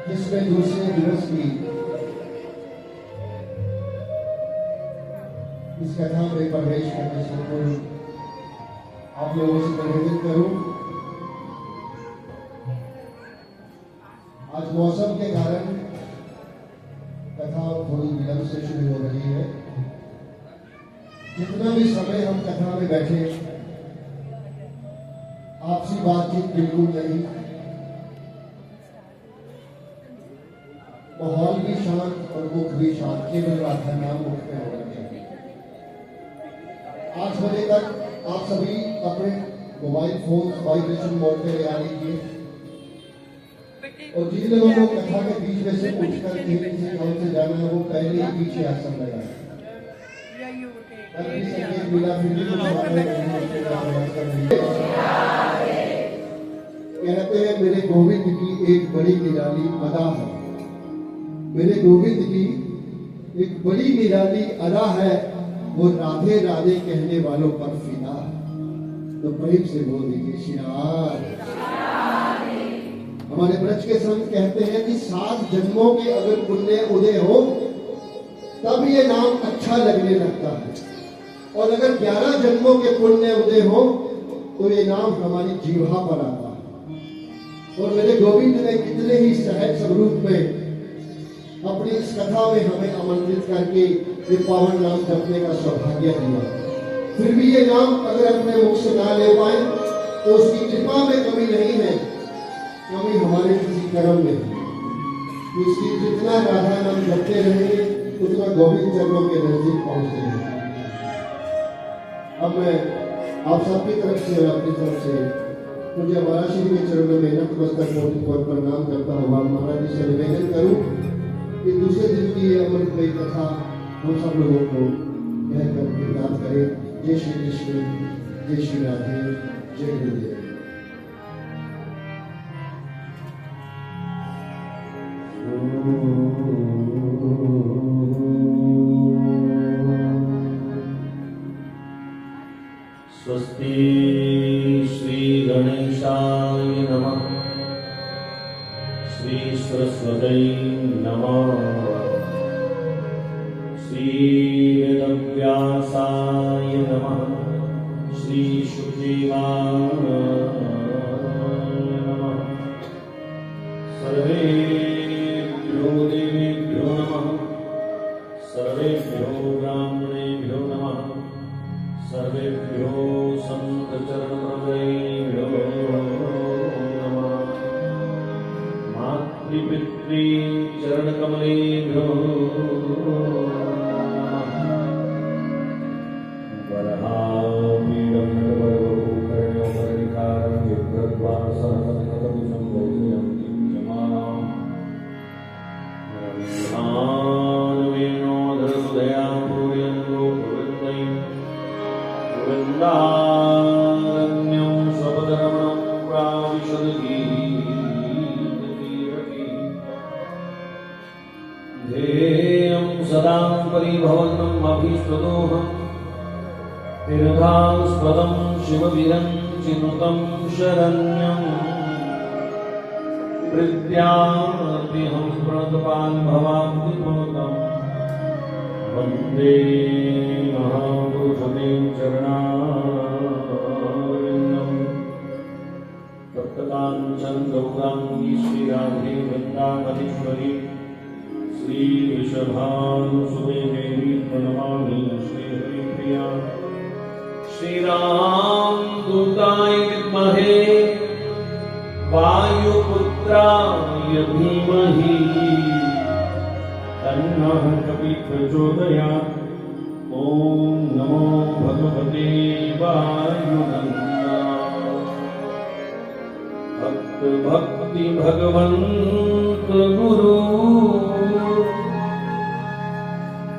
जिसमें दूसरे दिवस की इस कथा में प्रवेश करने से पूर्व आप लोगों से निवेदन करूं, आज मौसम के कारण कथा थोड़ी विलंब से शुरू हो रही है। जितना भी समय हम कथा में बैठे, आपसी बातचीत बिल्कुल नहीं, माहौल भी शांत और मुख भी शांत, केवल प्रार्थना मुख में होना चाहिए। 8 बजे तक आप सभी अपने मोबाइल फोन वाइब्रेशन मोड पे लगा लीजिए और जिन लोगों को कथा के बीच में से उठकर किसी काम से जाना है वो पहले ही पीछे आसन लगाए। कहते हैं मेरे गोविंद की एक बड़ी निराली अदा है, मेरे गोविंद की एक बड़ी निराली अदा है, वो राधे राधे कहने वालों पर फिदा है। तो प्रेम से बोल दीजिए श्री राधे। हमारे ब्रज के संत कहते हैं कि 7 जन्मों के अगर पुण्य उदय हो तब ये नाम अच्छा लगने लगता है, और अगर 11 जन्मों के पुण्य उदय हो तो ये नाम हमारी जीवा पर आता है। और मेरे गोविंद ने कितने ही सहज स्वरूप में अपनी इस कथा में हमें आमंत्रित करके ये पावन नाम जपने का सौभाग्य दिया। फिर भी ये नाम अगर अपने मुख से ना ले पाए तो उसकी कृपा में कमी नहीं है, कमी हमारे किसी कर्म में है। उसकी जितना राधा नाम जपते रहेंगे उतना गोविंद चरणों के नजदीक पहुंचते रहेंगे। अब मैं आप सबकी तरफ से और अपनी तरफ से मुझे महाराज श्री के चरणों में नतमस्तक कोटि कोटि प्रणाम करता हुआ महाराज जी से निवेदन करूं कि दूसरे दिन की ये अमृतमयी कथा हम सब लोगों को कहकर याद करें। जय श्री कृष्ण, जय श्री राधे, जय गुरुदेव। स्वस्ति श्री गणेशाय नमः, श्री सरस्वती नमः, श्री वेदव्यासाय नमः, श्री शुचिवाय नमः। सर्वेभ्यो देवेभ्यो नमः, सर्वेभ्यो ब्राह्मणेभ्यो नमः, सर्वेभ्यो सन्तचरणप्रभुभ्यो नमः। मातृपितृचरणकमलेभ्यो नमः। वरहापीडं कर्ण्योपरिकारं विभ्रद्वासहस्रकविशं वैजयन्तीं क्षमाणाम् वेणोदरसुदयां पूरयन्तो गोविन्दं वृन्दारण्यं स्वपदरमणं प्राविशद्गीतकीरति ध्येयं सदा परिभवनम् अभीष्टदोहम् तीर्थास्पदं शिवविरञ्चिनुतं शरण्यं प्रत्यार्तिहं प्रणतपाल्भवाब्धिपूतं वन्दे महापुरुषते चरणारविन्दं। तप्तकाञ्चन गौराङ्गी श्रीराधे वृन्दावनेश्वरी श्रीवृषभानुसुते देवी प्रणमामि श्रीहरिप्रिया। श्रीरामदूताय विद्महे वायुपुत्राय धीमहि तन्नः कपिः प्रचोदयात्। ॐ नमो भगवते वायुनन्दाय। भक्त भक्ति भगवन्त गुरु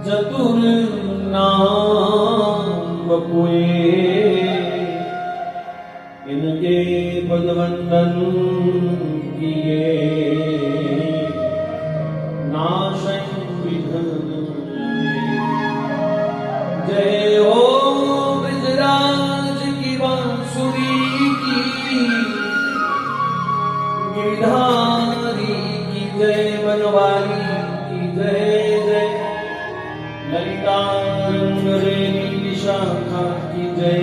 चतुर्नाम बपुए इनके पदवंदन किए नाशं विघ्न। जय हो ब्रजराज की बांसुरी की, गिरधारी की जय, बनवारी की जय जय, ललिता रंगरेणी विशाखा की जय,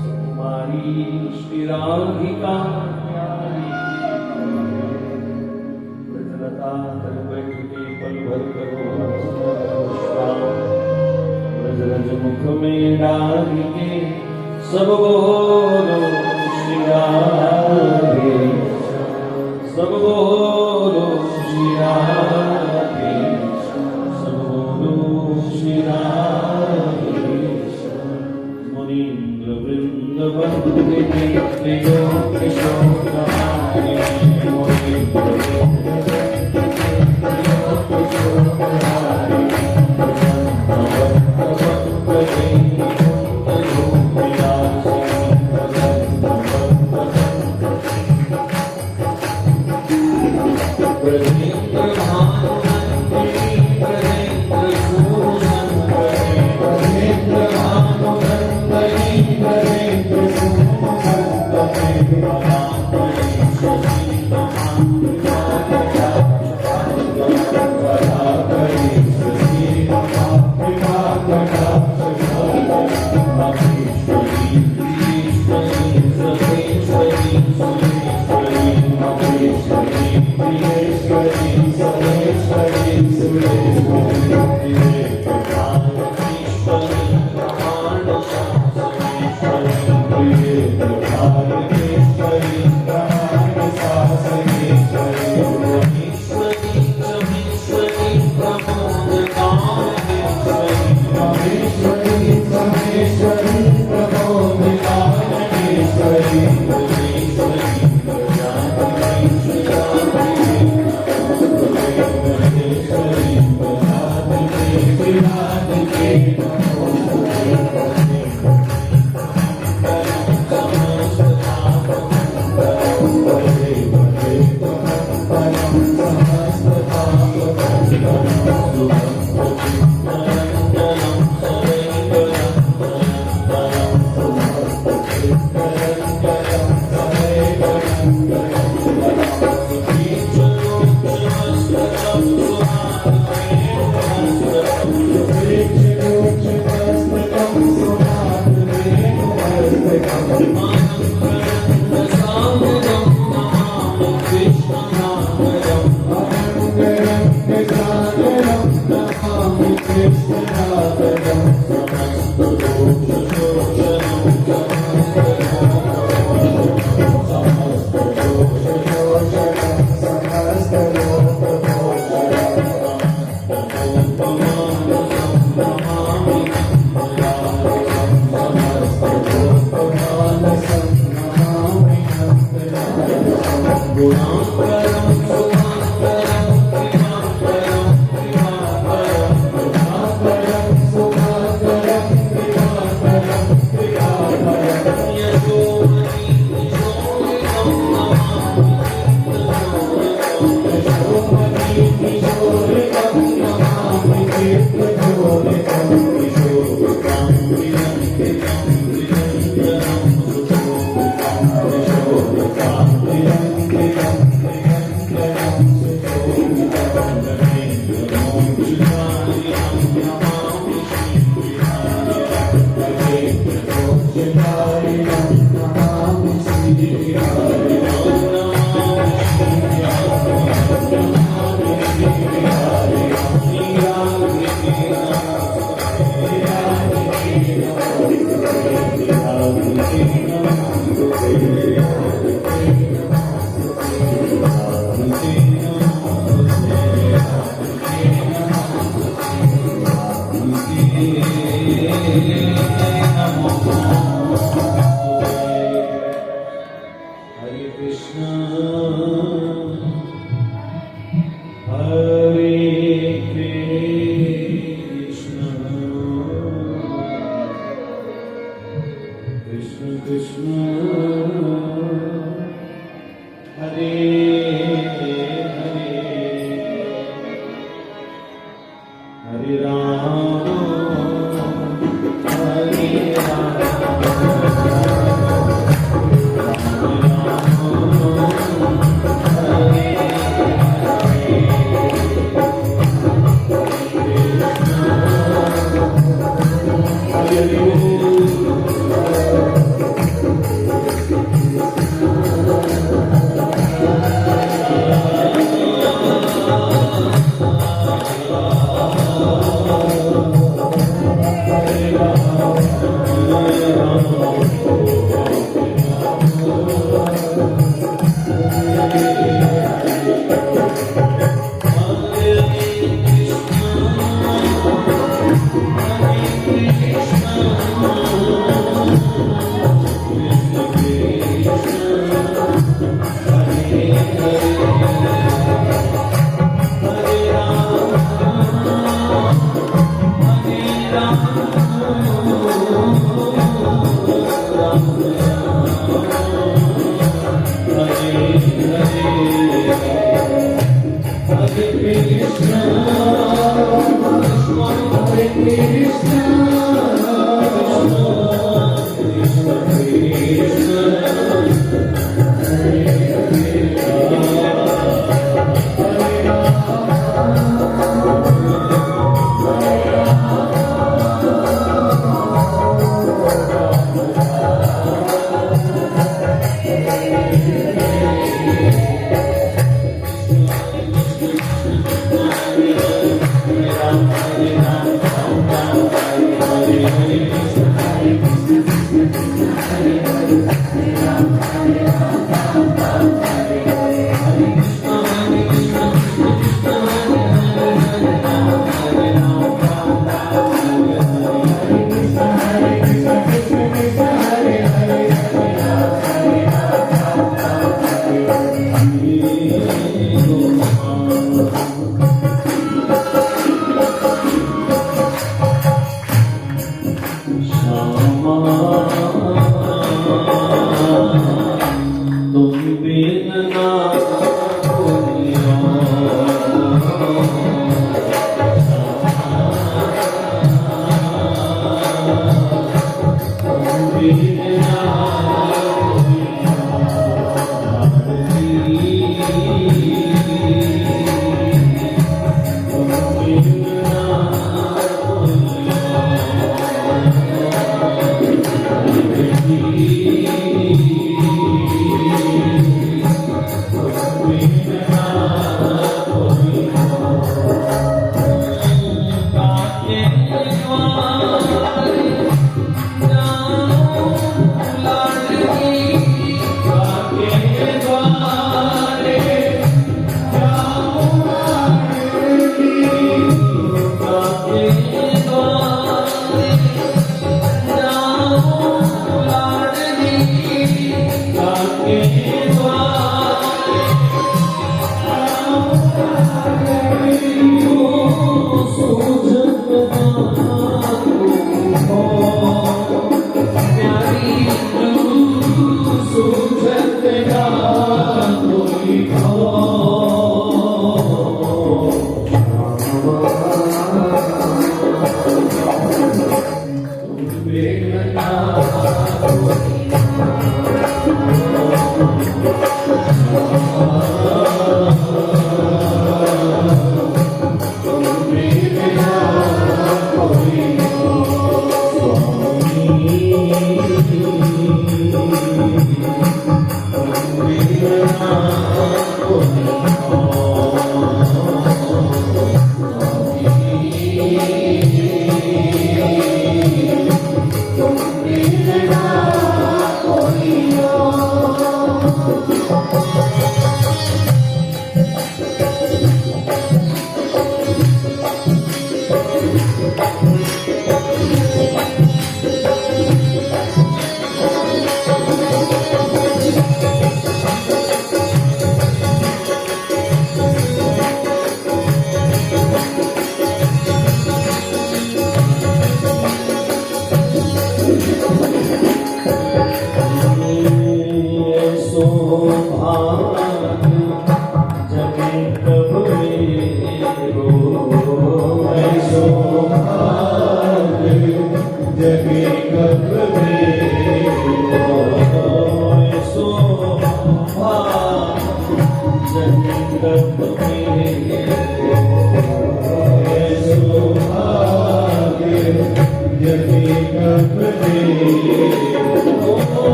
सुकुमारी श्री राधिका ब्रजलता कर बैठ के पल भर करो ब्रजरज मुख में डाल के सब बोलो श्री राधे, सब बोलो श्री राधे, सब बोलो श्री राधे। मुनीन्द्र वृंद वंदे योग किशोराय मुनीन्द्र वृंद योग किशोराय भक्त भक्त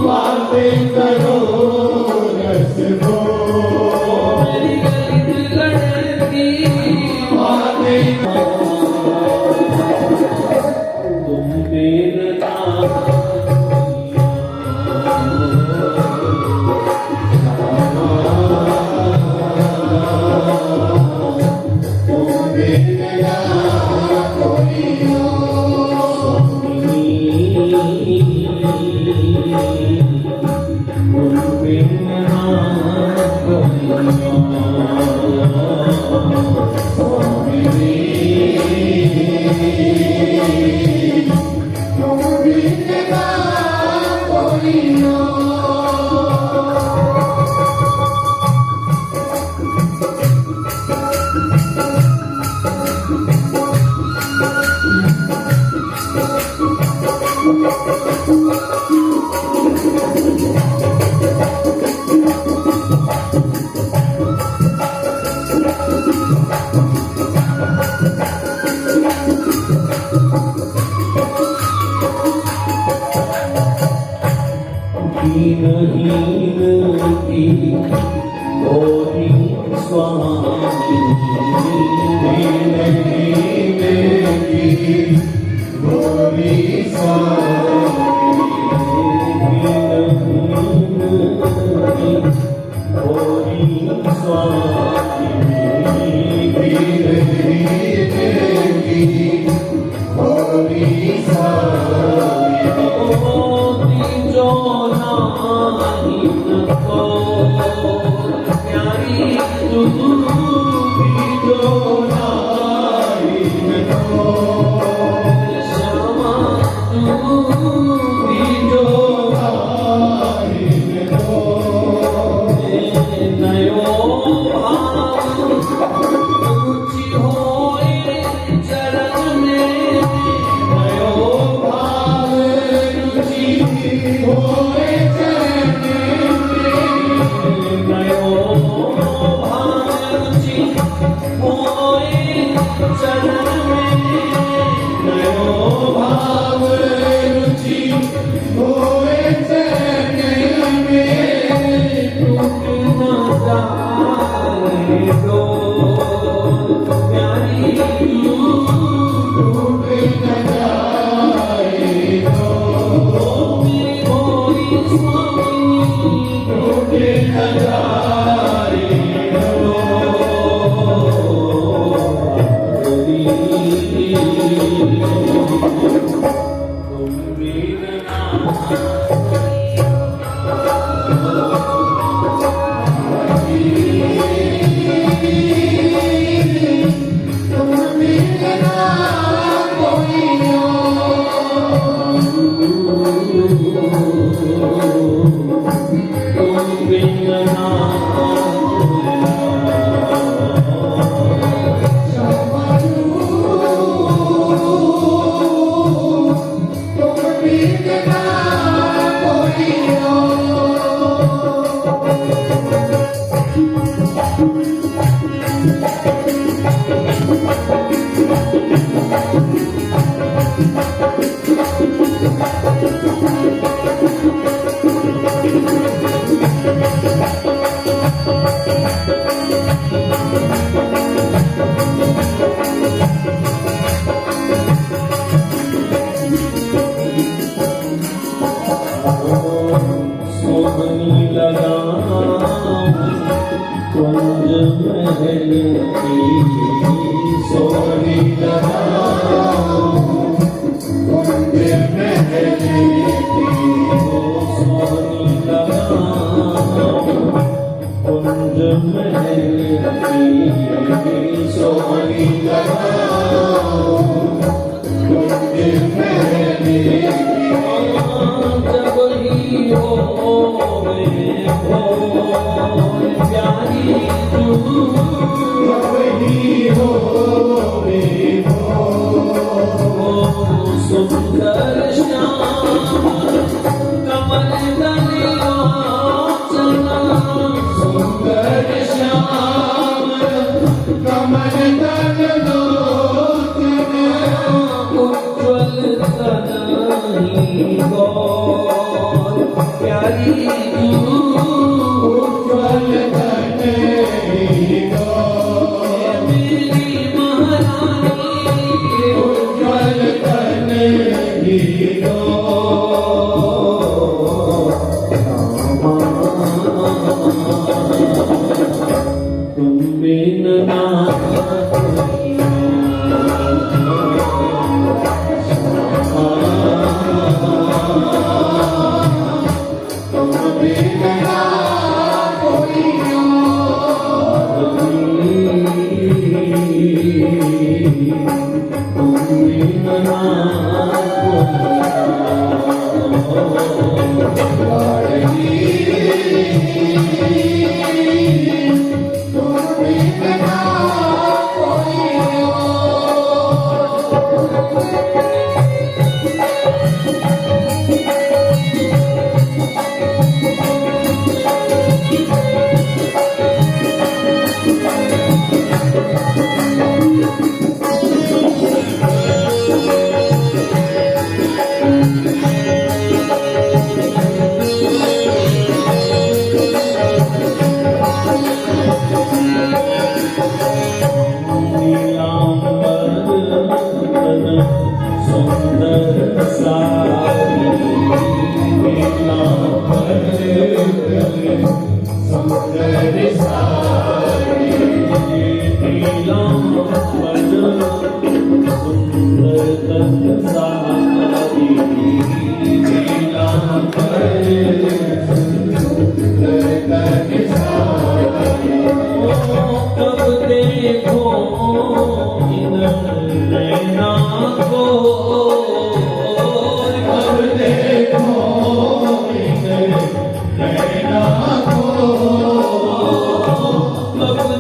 बातें करो रस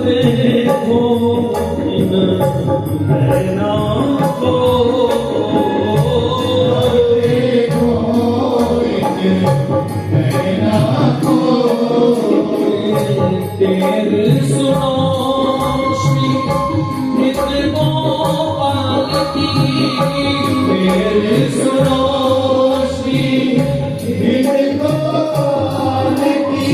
देखो इन नैना को, देखो इन नैना को, तेरे सुनो श्री नित्य गोपाल की, तेरे सुनो श्री नित्य गोपाल की,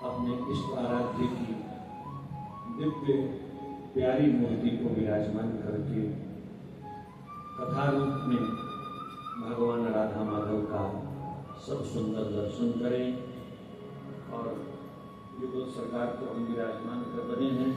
अपने इष्ट आराध्य की दिव्य प्यारी मूर्ति को विराजमान करके कथा रूप में भगवान राधा माधव का सब सुंदर दर्शन करें। और युगल सरकार को हम विराजमान कर बने हैं।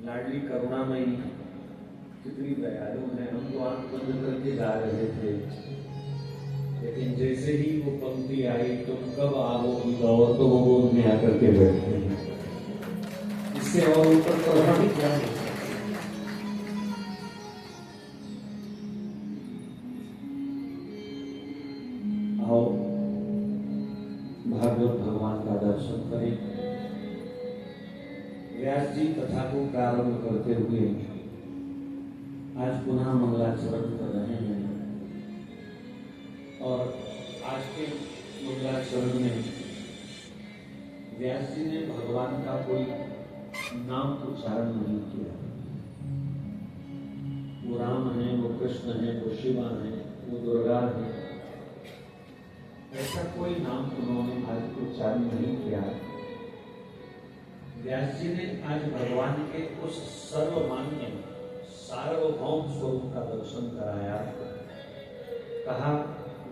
लाडली करुणामयी कितनी दयालु है। हम तो आंख बंद करके जा रहे थे, लेकिन जैसे ही वो पंक्ति आई, तुम कब आओगी गौर, तो वो गोद में आकर के बैठे हैं। इससे और ऊपर करुणा भी क्या है। आओ भागवत भगवान का दर्शन करें। व्यास जी कथा को प्रारंभ करते हुए आज पुनः मंगलाचरण कर रहे हैं। और आज के मंगलाचरण में व्यास जी ने भगवान का कोई नाम उच्चारण नहीं किया। वो राम है, वो कृष्ण है, वो शिवा है, वो दुर्गा है, ऐसा कोई नाम उन्होंने आज उच्चारण नहीं किया। व्यास जी ने आज भगवान के उस सर्वमान्य सार्वभौम स्वरूप का दर्शन कराया। कहा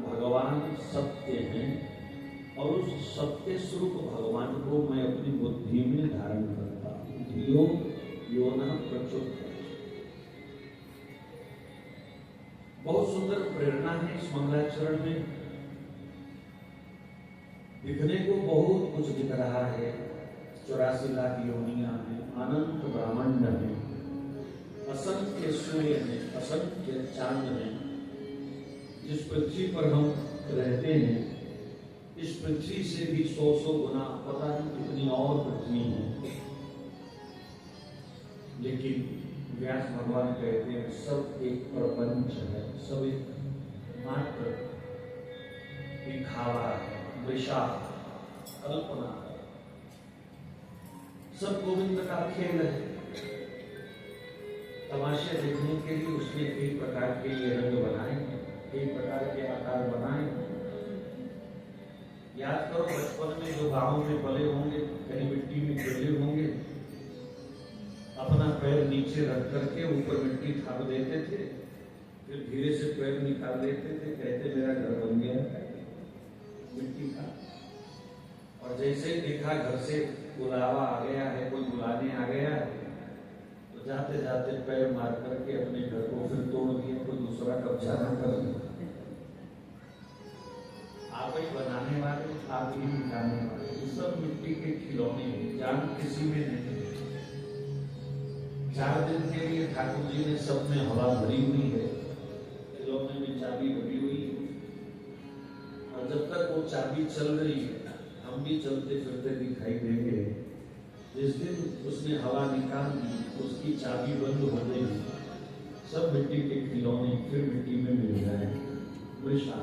भगवान सत्य हैं और उस सत्य स्वरूप भगवान को मैं अपनी बुद्धि में धारण करता हूं। धियो यो न प्रचोदयात्। बहुत सुंदर प्रेरणा है इस मंगलाचरण में। दिखने को बहुत कुछ दिख रहा है। 84 लाख योनियां हैं, अनंत ब्रह्मांड है, असंख्य सूर्य है, असंख्य चांद है। जिस पृथ्वी पर हम रहते हैं, इस पृथ्वी से भी 100 गुना पता नहीं कितनी और पृथ्वी है। लेकिन व्यास भगवान कहते हैं सब एक प्रपंच है, सब एक मात्र दिखावा है, वृषा कल्पना है। सब गोविंद का खेल है। तमाशे देखने के लिए उसने कई प्रकार के ये रंग बनाए, कई प्रकार के आकार बनाए। याद करो बचपन में जो गांव में पले होंगे, कहीं मिट्टी में खेले होंगे, अपना पैर नीचे रख करके ऊपर मिट्टी थाप देते थे, फिर धीरे से पैर निकाल देते थे, कहते मेरा घर बन गया मिट्टी का। और जैसे ही देखा घर से बुलावा आ गया है, कोई बुलाने आ गया है, तो जाते जाते पैर मार करके अपने घर को फिर तोड़ दिए, कोई दूसरा कब्जा न कर ले। आप ही बनाने वाले, आप ही मिटाने वाले, ये सब मिट्टी के खिलौने हैं, जान किसी में नहीं। 4 दिन के लिए ठाकुर जी ने सब में हवा भरी हुई है, खिलौने में चाबी भरी हुई है। और जब तक वो चाबी चल रही है, हम भी चलते फिरते दिखाई देंगे। जिस दिन उसने हवा निकाल दी, उसकी चाबी बंद हो गई, सब मिट्टी के खिलौने फिर मिट्टी में मिल गए। वृषा।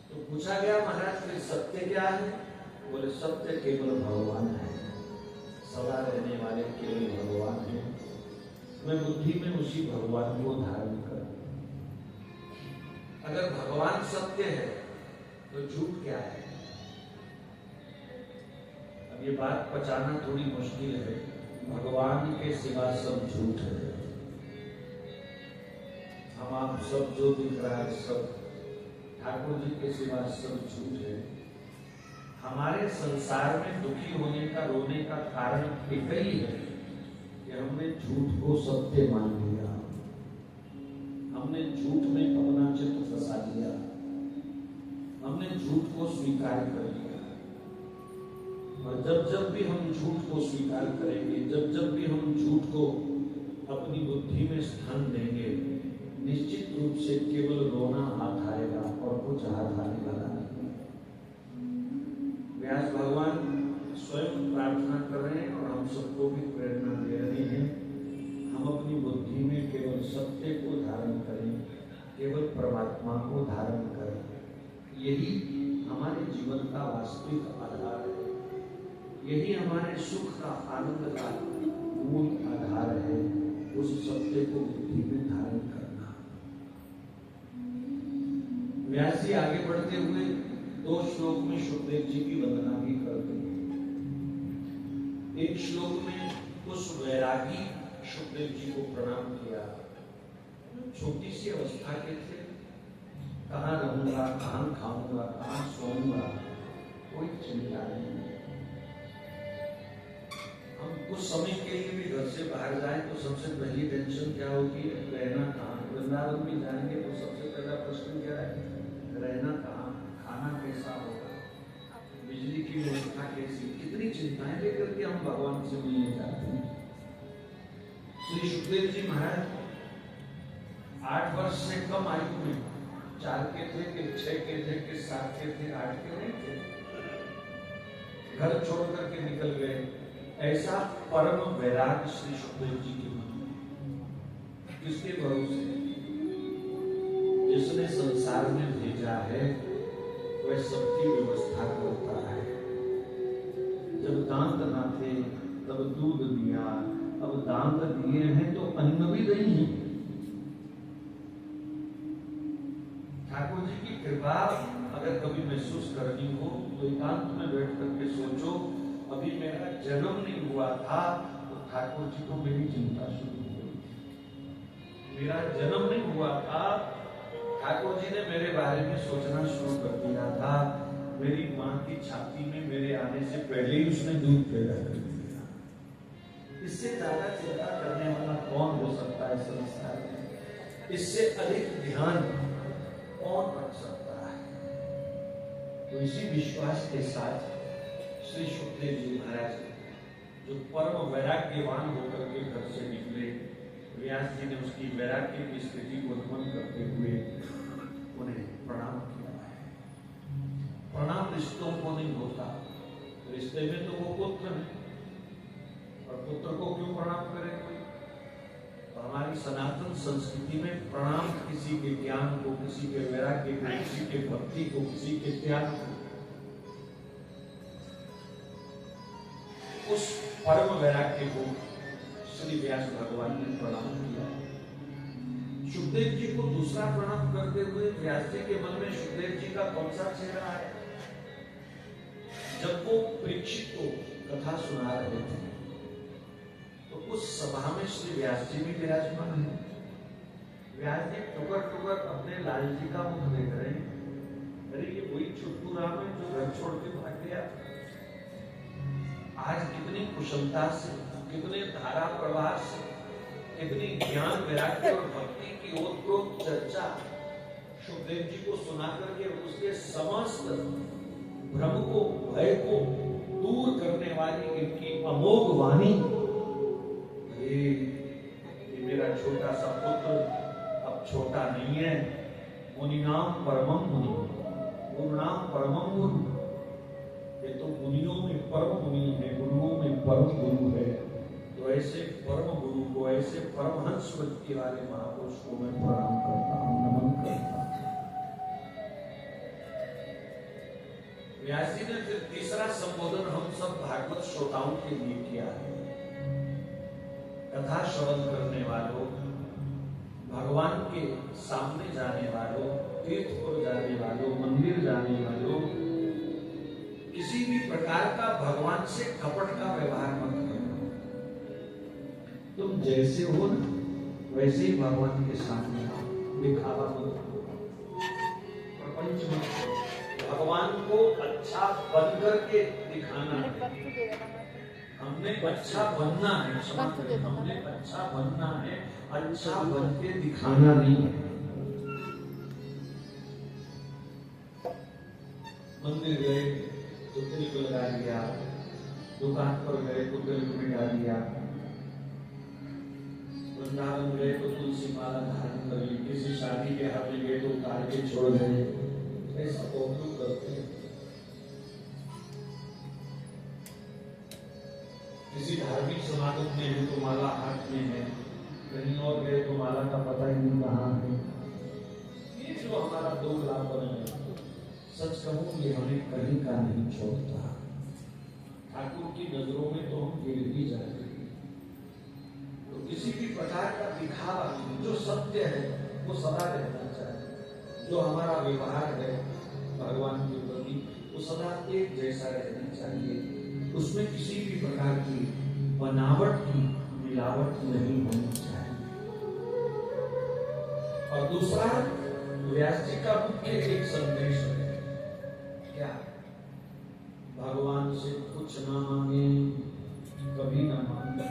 तो पूछा गया महाराज फिर सत्य क्या है? बोले सत्य केवल भगवान है, सदा रहने वाले केवल भगवान है। मैं बुद्धि में उसी भगवान को धारण करूं। अगर भगवान सत्य है तो झूठ क्या है? अब ये बात पचाना थोड़ी मुश्किल है। भगवान के सिवा सब झूठ है। हम आप सब जो दिख रहा है सब ठाकुर जी के सिवा सब झूठ है। हमारे संसार में दुखी होने का, रोने का कारण एक ही है कि हमने झूठ को सत्य मान लिया। हमने झूठ में अपना चित्त फंसा दिया। हमने झूठ को स्वीकार कर लिया। और जब जब भी हम झूठ को स्वीकार करेंगे, जब जब भी हम झूठ को अपनी बुद्धि में स्थान देंगे, निश्चित रूप से केवल रोना हाथ आएगा और कुछ हाथ आने वाला नहीं। व्यास भगवान स्वयं प्रार्थना कर रहे हैं और हम सबको भी प्रेरणा दे रहे हैं। हम अपनी बुद्धि में केवल सत्य को धारण करें, केवल परमात्मा को धारण करें। यही हमारे जीवन का वास्तविक आधार है, यही हमारे सुख का, आनंद का मूल आधार है। उस सत्य को बुद्धि में धारण करना। व्यास जी आगे बढ़ते हुए 2 श्लोक में शुकदेव जी की वंदना भी करते हैं। एक श्लोक में उस वैरागी शुकदेव जी को प्रणाम किया। छोटी सी अवस्था के थे, कहाँ रहूंगा, कहाँ खाऊंगा, कहाँ सोऊंगा, कोई चिंता नहीं। हम कुछ समय के लिए भी घर से बाहर जाएं तो सबसे पहली टेंशन क्या होती है? रहना कहाँ। वृंदावन में जाएंगे तो सबसे पहला प्रश्न क्या है? रहना कहाँ, खाना कैसा होगा, बिजली की व्यवस्था कैसी। कितनी चिंताएं लेकर के हम भगवान से मिलने जाते हैं। श्री सुखदेव जी महाराज 8 वर्ष से कम आयु में 4 के थे कि 6 के थे कि 7 के थे, 8 के नहीं थे, घर छोड़ करके निकल गए। ऐसा परम वैराग श्री सुखदेव जी के मन में। किसके भरोसे? जिसने संसार में भेजा है वह सबकी व्यवस्था करता है। जब दांत ना थे तब दूध दिया, अब दांत दिए हैं तो अन्न भी नहीं है। ठाकुर जी की कृपा अगर कभी महसूस करनी हो तो एकांत में बैठ करके सोचो, अभी मेरा जन्म नहीं हुआ था तो ठाकुर जी को मेरी चिंता शुरू हो गई। मेरा जन्म नहीं हुआ था, ठाकुर जी ने मेरे बारे में सोचना शुरू कर दिया था। मेरी मां की छाती में मेरे आने से पहले ही उसने दूध पैदा कर दिया। इससे ज्यादा चिंता करने वाला कौन हो सकता है संसार में? इससे अधिक ध्यान कौन रख सकता है? तो इसी विश्वास के साथ श्री सुखदेव जी महाराज जो परम वैराग्यवान होकर के घर से निकले, व्यास जी ने उसकी वैराग्य की स्थिति को नमन करते हुए उन्हें प्रणाम किया है। प्रणाम रिश्तों को नहीं होता, रिश्ते में तो वो पुत्र है, और पुत्र को क्यों प्रणाम करे कोई? तो हमारी सनातन संस्कृति में प्रणाम किसी के ज्ञान को, किसी के वैराग्य को, किसी के भक्ति को, किसी के त्याग को, उस परम वैराग्य को श्री व्यास भगवान ने प्रणाम किया। सुखदेव जी को दूसरा प्रणाम करते हुए व्यास जी के मन में सुखदेव जी का कौन सा चेहरा है? जब वो परीक्षित को कथा सुना रहे थे तो उस सभा में श्री व्यास जी भी विराजमान है। व्यास जी टुकर टुकर अपने लाल जी का मुख देख रहे हैं। अरे ये वही छुटकू राम है जो घर छोड़ के भाग गया। आज कितनी कुशलता से, कितने धारा प्रवाह से, कितनी ज्ञान वैराग्य और भक्ति की ओतप्रोत चर्चा सुखदेव जी को सुना करके उसके समस्त भ्रम को, भय को दूर करने वाली इनकी अमोघ वाणी। ये मेरा छोटा सा पुत्र अब छोटा नहीं है। मुनिनाम परमम मुनि, गुरुनाम परमम गुरु। ये तो मुनियों में परम मुनि है, गुरुओं में परम गुरु है। तो ऐसे परम गुरु को, ऐसे परमहंस वृत्ति वाले महापुरुष को मैं प्रणाम करता हूँ, नमन करता हूँ। व्यास जी ने फिर तीसरा संबोधन हम सब भागवत श्रोताओं के लिए किया है। कथा श्रवण करने वालों, भगवान के सामने जाने वालों, तीर्थपुर जाने वालों, मंदिर जाने वालों, किसी भी प्रकार का भगवान से कपट का व्यवहार मत करो। तुम जैसे हो ना वैसे ही भगवान के सामने दिखावा मत करो, प्रपंच मत करो। भगवान को अच्छा बन करके दिखाना है। हमने अच्छा बनना है, हमने अच्छा बनना है, अच्छा बन के दिखाना नहीं है। मंदिर गए तो तिलक लगा दिया, दुकान पर गए तो तिलक मिटा दिया, वृंदावन गए तो तुलसी माला धारण कर ली, किसी शादी के हाथ में गए तो उतार के छोड़ गए। ऐसा तो क्यों करते हैं? किसी धार्मिक समागम में है तो माला हाथ में है, कहीं और गए तो माला का पता ही नहीं कहाँ है। ये जो हमारा दोगलापन है, सच कहूं ये हमें कहीं का नहीं छोड़ता। ठाकुर की नजरों में तो हम गिर ही जाते हैं। तो किसी भी प्रकार का दिखावा, जो सत्य है वो सदा रहना चाहिए। जो हमारा व्यवहार है भगवान के प्रति वो सदा एक जैसा रहना चाहिए। उसमें किसी भी प्रकार की बनावट की मिलावट नहीं होनी चाहिए। और दूसरा, व्यास जी का मुख्य एक संदेश है, क्या? भगवान से कुछ ना मांगे, कभी ना मांगे।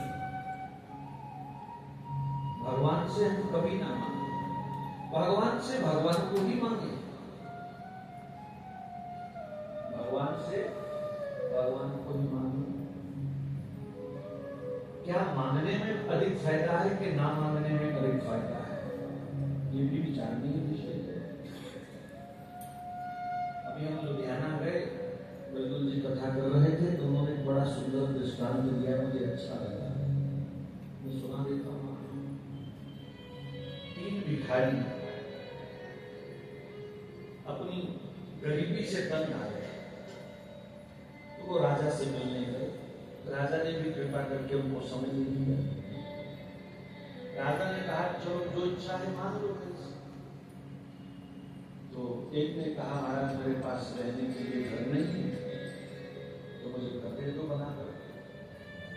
भगवान से हम कभी ना मांगे, भगवान से भगवान को ही मांगे। भगवान से भगवान को ही मांगे। क्या मांगने में अधिक फायदा है कि ना मांगने में अधिक फायदा है? ये भी विचारणीय विषय है। अभी हम लुधियाना गए, बिल्कुल जी कथा कर रहे थे तो उन्होंने बड़ा सुंदर दृष्टांत दिया, मुझे अच्छा लगा, मैं सुना देता हूँ। 3 भिखारी अपनी गरीबी से तंग आ गए, तो वो राजा से मिलने गए। राजा ने भी कृपा करके उनको समझ लिया। राजा ने कहा चलो जो इच्छा है मांग लो। तो एक ने कहा महाराज मेरे पास रहने के लिए घर नहीं है, तो मुझे घर दे दो बनाकर,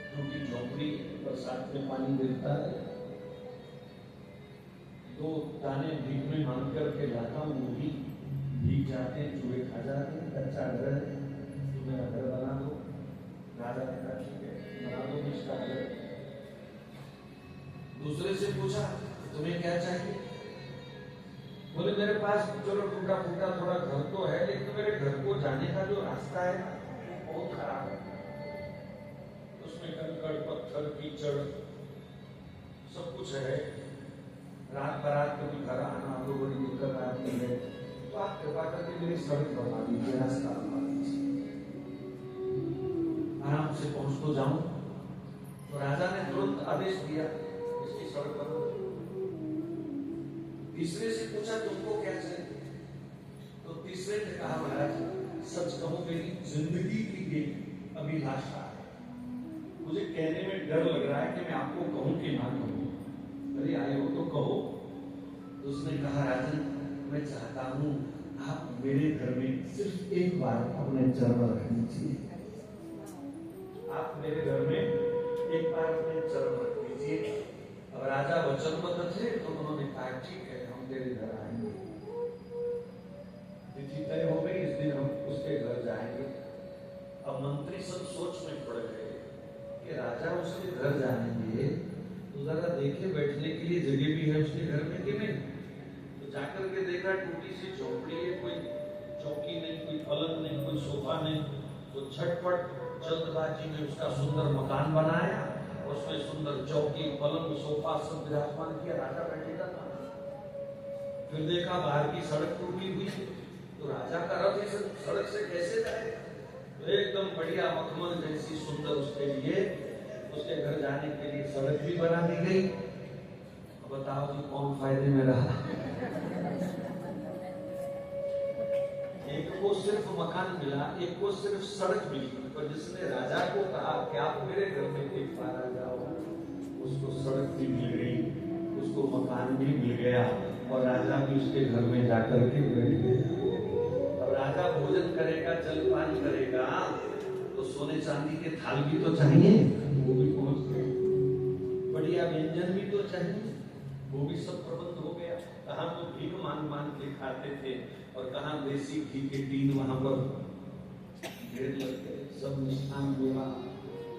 क्योंकि झोपड़ी बरसात में पानी गिरता है, 2 दाने भीख में मांग करके लाता हूँ, वो भी भीग जाते हैं, चूहे खा जाते हैं, कच्चा घर है, तो मेरा घर बना दो। राजा ने कहा ठीक है बना दो इसका घर। दूसरे से पूछा तुम्हें क्या चाहिए? बोले मेरे पास चलो टूटा फूटा थोड़ा घर तो है, लेकिन मेरे घर को जाने का जो रास्ता है बहुत खराब है, उसमें कंकड़ पत्थर कीचड़ सब कुछ है, रात बरात कभी घर आना तो बड़ी दिक्कत आती है, तो आप कृपा करके मेरी सड़क बनवा दीजिए, रास्ता बनवा दीजिए, आराम से पहुंच तो जाऊं। तो राजा ने तुरंत आदेश दिया इसकी सड़क बनवा। तीसरे से पूछा तुमको क्या चाहिए? तो तीसरे ने कहा महाराज सच कहूं मेरी जिंदगी की एक अभिलाषा है, मुझे कहने में डर लग रहा है कि मैं आपको कहूं कि ना कहूं, अरे आए हो तो कहो। तो उसने कहा राजन मैं चाहता हूं आप मेरे घर में सिर्फ एक बार अपने चरण रख लीजिए, आप मेरे घर में एक बार अपने चरण रख लीजिए। अब राजा वचनबद्ध थे तो उन्होंने कहा ठीक है हम तेरे घर आएंगे। तिथि तय हो गई, इस दिन हम उसके घर जाएंगे। अब मंत्री सब सोच में पड़ गए कि राजा उसके घर जाएंगे तो जरा देखे बैठने के लिए जगह भी है उसके घर में कि नहीं। तो जाकर के देखा टूटी सी झोपड़ी है, कोई चौकी नहीं, कोई पलंग नहीं, कोई सोफा नहीं। तो झटपट जल्दबाजी में उसका सुंदर मकान बनाया, उसमें सुंदर चौकी पलंग सोफा सब विराजमान किया, राजा बैठेगा था। फिर देखा बाहर की सड़क टूटी हुई, तो राजा का रथ इस सड़क से कैसे जाएगा? तो एकदम बढ़िया मखमल जैसी सुंदर उसके लिए, उसके घर जाने के लिए सड़क भी बना दी गई। अब बताओ जी कौन फायदे में रहा? एक को सिर्फ मकान मिला, एक को सिर्फ सड़क मिली, पर जिसने राजा को कहा कि आप मेरे घर में एक बार आ जाओ, उसको सड़क भी मिल गई, उसको मकान भी मिल गया और राजा भी उसके घर में जाकर के बैठ गया। अब राजा भोजन करेगा, जलपान करेगा, तो सोने चांदी के थाल भी तो चाहिए, वो भी पहुंच गए। बढ़िया व्यंजन भी तो चाहिए, वो भी सब प्रबंध हो गया। कहाँ तो भीख मांग मांग के खाते थे और कहाँ देसी घी के टीन वहां पर ढेर लग गए, सब मिष्ठान विवाह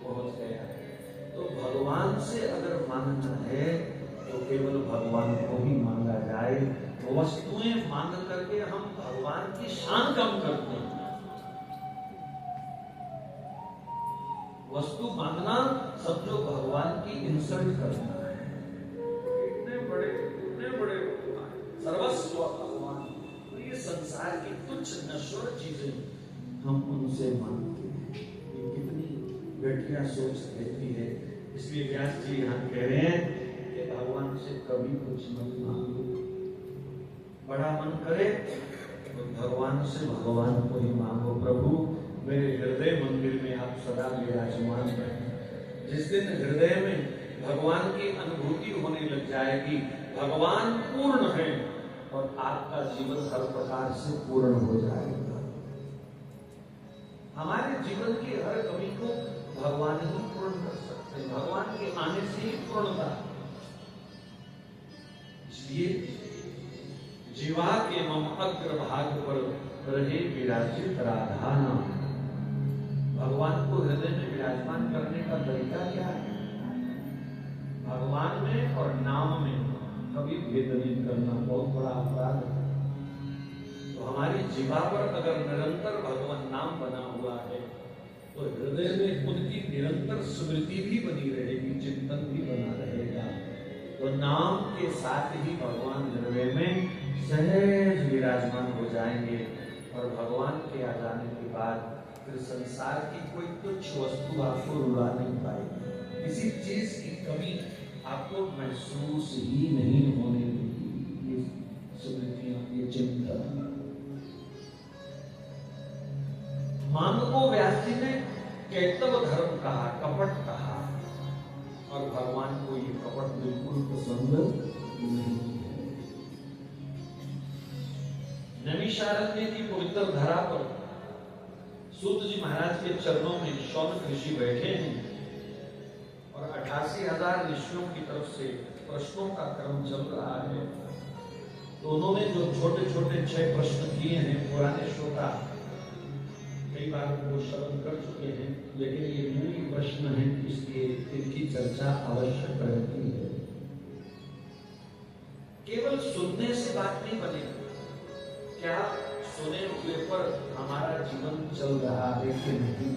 पहुंच गया। तो भगवान से अगर मांगना है तो केवल भगवान को ही मांगा जाए। वस्तुएं मांग करके हम भगवान की शान कम करते हैं। वस्तु मांगना समझो भगवान की इंसल्ट करना है। इतने बड़े भगवान, सर्वस्व भगवान, तो ये संसार की तुच्छ नश्वर चीजें हम उनसे मांगते हैं, ये कितनी घटिया सोच रहती है। इसलिए व्यास जी यहाँ कह रहे हैं कि भगवान से कभी कुछ मत मांगो। बड़ा मन करे तो भगवान से भगवान को ही मांगो, प्रभु मेरे हृदय मंदिर में आप सदा विराजमान रहें। जिस दिन हृदय में भगवान की अनुभूति होने लग जाएगी, भगवान पूर्ण है और आपका जीवन हर प्रकार से पूर्ण हो जाएगा। हमारे जीवन की हर कमी को भगवान ही पूर्ण कर सकते हैं, भगवान के आने से ही पूर्णता। इसलिए जीवा के मम अग्रभाग पर रहे विराजित राधा नाम। भगवान को हृदय में विराजमान करने का तरीका क्या है? भगवान में और नाम में कभी भेद नहीं करना, बहुत बड़ा अपराध है। तो हमारी जीवा पर अगर निरंतर भगवान नाम बना हुआ है तो हृदय में उनकी निरंतर स्मृति भी बनी रहेगी, चिंतन भी बना रहेगा। तो नाम के साथ ही भगवान हृदय में सहज विराजमान हो जाएंगे और भगवान के आ जाने के बाद फिर संसार की कोई तुच्छ वस्तु आपको रुला नहीं पाएगी, किसी चीज की कमी आपको महसूस ही नहीं होने देगी। ये स्मृतियां, ये चिंतन। मानव को व्यास जी ने कैतव धर्म कहा, कपट कहा, और भगवान को ये कपट बिल्कुल पसंद नहीं है। नैमिषारण्य की पवित्र धरा पर सूत जी महाराज के चरणों में शौनक ऋषि बैठे हैं और 88,000 ऋषियों की तरफ से प्रश्नों का क्रम चल रहा है। तो उन्होंने जो छोटे छोटे 6 प्रश्न किए हैं, पुराने श्रोता कई बार वो श्रवण कर चुके हैं, लेकिन ये मूल प्रश्न है, इसलिए इनकी चर्चा आवश्यक रहती है। केवल सुनने से बात नहीं बनेगी, क्या सुने हुए पर हमारा जीवन चल रहा है कि नहीं।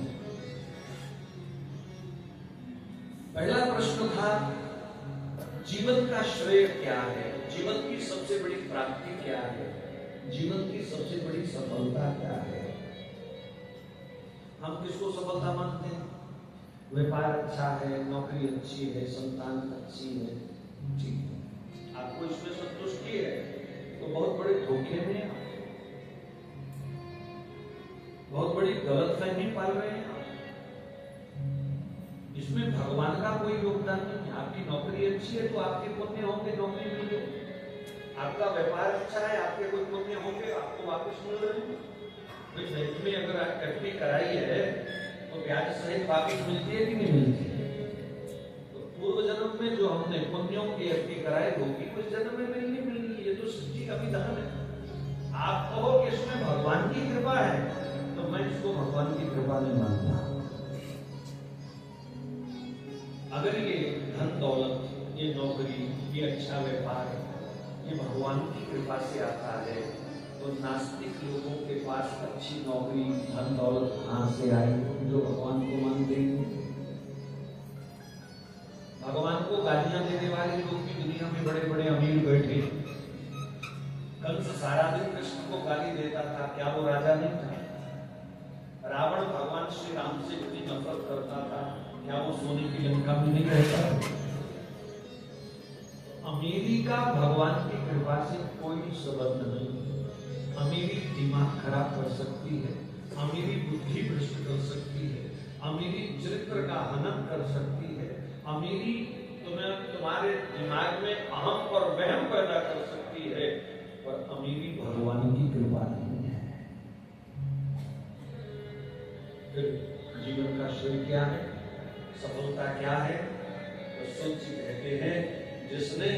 पहला प्रश्न था जीवन का श्रेय क्या है, जीवन की सबसे बड़ी प्राप्ति क्या है, जीवन की सबसे बड़ी सफलता क्या है। हम किसको सफलता मानते हैं? व्यापार अच्छा है, नौकरी अच्छी है, संतान अच्छी है, ठीक है, आपको इसमें संतुष्टि है तो बहुत बड़े धोखे में आप, बहुत बड़ी गलतफहमी पाल रहे हैं। इसमें भगवान का कोई योगदान नहीं है। आपकी नौकरी अच्छी है तो आपके पुण्य होंगे, नौकरी मिल गई। आपका व्यापार अच्छा है, आपके कोई पुण्य होंगे, आपको वापस मिल रहे हैं। बैंक में अगर एफडी कराई है तो ब्याज सहित वापस मिलती है कि नहीं मिलती है? तो पूर्व जन्म में जो हमने पुण्यों की एफडी कराई होगी उस जन्म में मिलनी। ये तो सृष्टि का विधान है। आप कहो कि इसमें भगवान की कृपा है तो मैं इसको भगवान की कृपा नहीं मानता। अगर ये धन दौलत, ये नौकरी, ये अच्छा व्यापार, ये भगवान की कृपा से आता है तो नास्तिक लोगों के पास अच्छी नौकरी, धन दौलत कहां से आई जो भगवान को मानते हैं? भगवान को गालियां देने वाले लोग भी दुनिया में बड़े बड़े अमीर बैठे। कंस सारा दिन कृष्ण को गाली देता था, क्या वो राजा नहीं था? रावण भगवान श्री राम से इतनी नफरत करता था, क्या वो सोने की लंका में नहीं रहता? अमीरी का भगवान की कृपा से कोई संबंध नहीं। अमीरी दिमाग खराब कर सकती है, अमीरी बुद्धि भ्रष्ट कर सकती है, अमीरी चरित्र का हनन कर सकती है, अमीरी तुम्हारे दिमाग में अहम और वहम पैदा कर सकती है, पर अमीरी भगवान की कृपा नहीं है। फिर जीवन का श्रेय क्या है, सफलता क्या है? तो सूत जी कहते हैं जिसने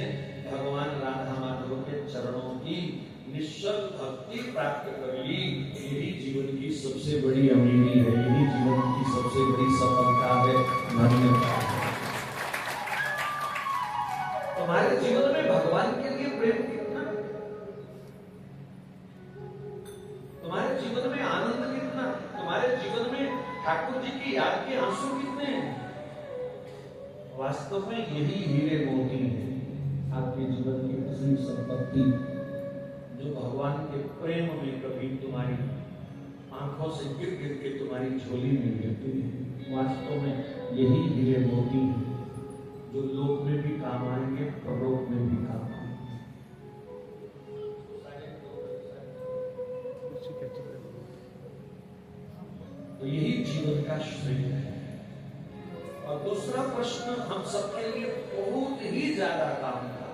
भगवान राधा माधव के चरणों की निश्चल भक्ति प्राप्त कर ली, यही जीवन की सबसे बड़ी अमीरी है, यही जीवन की सबसे बड़ी सफलता है, धन्यवाद। तुम्हारे जीवन में भगवान के लिए प्रेम कितना, तुम्हारे जीवन में आनंद कितना, तुम्हारे जीवन में ठाकुर जी की याद के आंसू कितने हैं? वास्तव में यही हीरे मोती है आपके जीवन की असली संपत्ति, जो भगवान के प्रेम में कभी तुम्हारी आंखों से गिर गिर के तुम्हारी झोली में गिरती है। वास्तव में यही हीरे मोती हैं जो लोक में भी काम आएंगे, परलोक में भी काम आएंगे। का श्रेय है। और दूसरा प्रश्न हम सबके लिए बहुत ही ज्यादा काम का,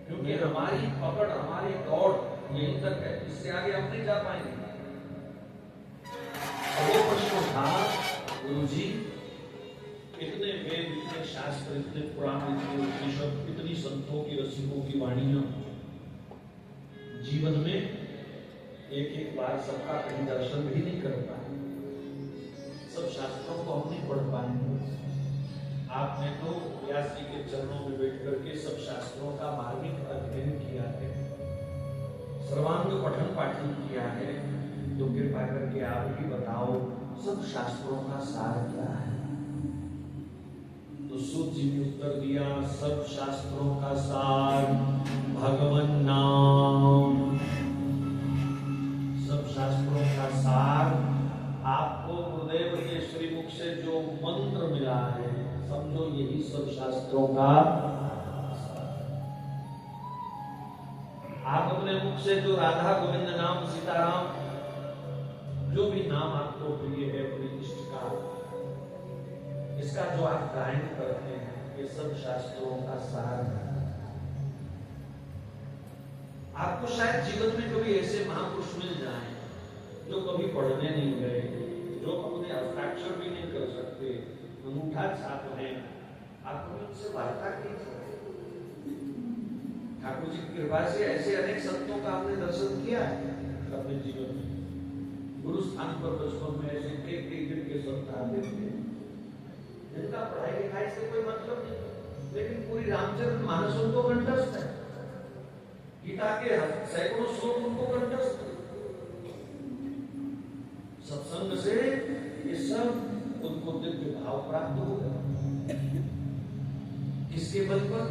क्योंकि हमारी पकड़, हमारी दौड़ यहीं तक है, इससे आगे हम नहीं जा पाएंगे। वो प्रश्न था, गुरुजी इतने वेद, इतने शास्त्र, इतने पुराण, इतने उपनिषद, इतनी संतों की, रसिकों की वाणियां, जीवन में एक एक बार सबका कहीं दर्शन भी नहीं कर पाए, सब शास्त्रों को हम नहीं पढ़ पाएंगे। आपने तो व्यास जी के चरणों में बैठ करके सब शास्त्रों का मार्मिक अध्ययन किया है, सर्वांग पठन पाठन किया है, तो कृपा करके आप भी बताओ सब शास्त्रों का सार क्या है। तो सूत जी ने उत्तर दिया, सब शास्त्रों का सार भगवन नाम। सब शास्त्रों का सार आपको गुरुदेव के श्रीमुख से जो मंत्र मिला है, समझो यही सब शास्त्रों का। आप अपने मुख से जो राधा गोविंद नाम, सीताराम, जो भी नाम आपको प्रिय है अपने इष्ट का, इसका जो आप गायन करते हैं, ये सब शास्त्रों का सार है। आपको शायद जीवन में कभी ऐसे महापुरुष मिल जाएं जो कभी पढ़ने नहीं गए, जो अपने हस्ताक्षर भी नहीं कर सकते, अंगूठा छाप है, आपने उनसे वार्ता कीजिए। ठाकुर जी की कृपा से ऐसे अनेक संतों का आपने दर्शन किया है अपने जीवन में। गुरु स्थान पर बचपन में ऐसे एक के संत आते थे जिनका पढ़ाई लिखाई से कोई मतलब नहीं, लेकिन पूरी रामचरित मानस उनको कंठस्थ है, गीता के सैकड़ों श्लोक उनको कंठस्थ है। सत्संग से ये सब उनको दिव्य भाव प्राप्त हो गया। किसके बल पर?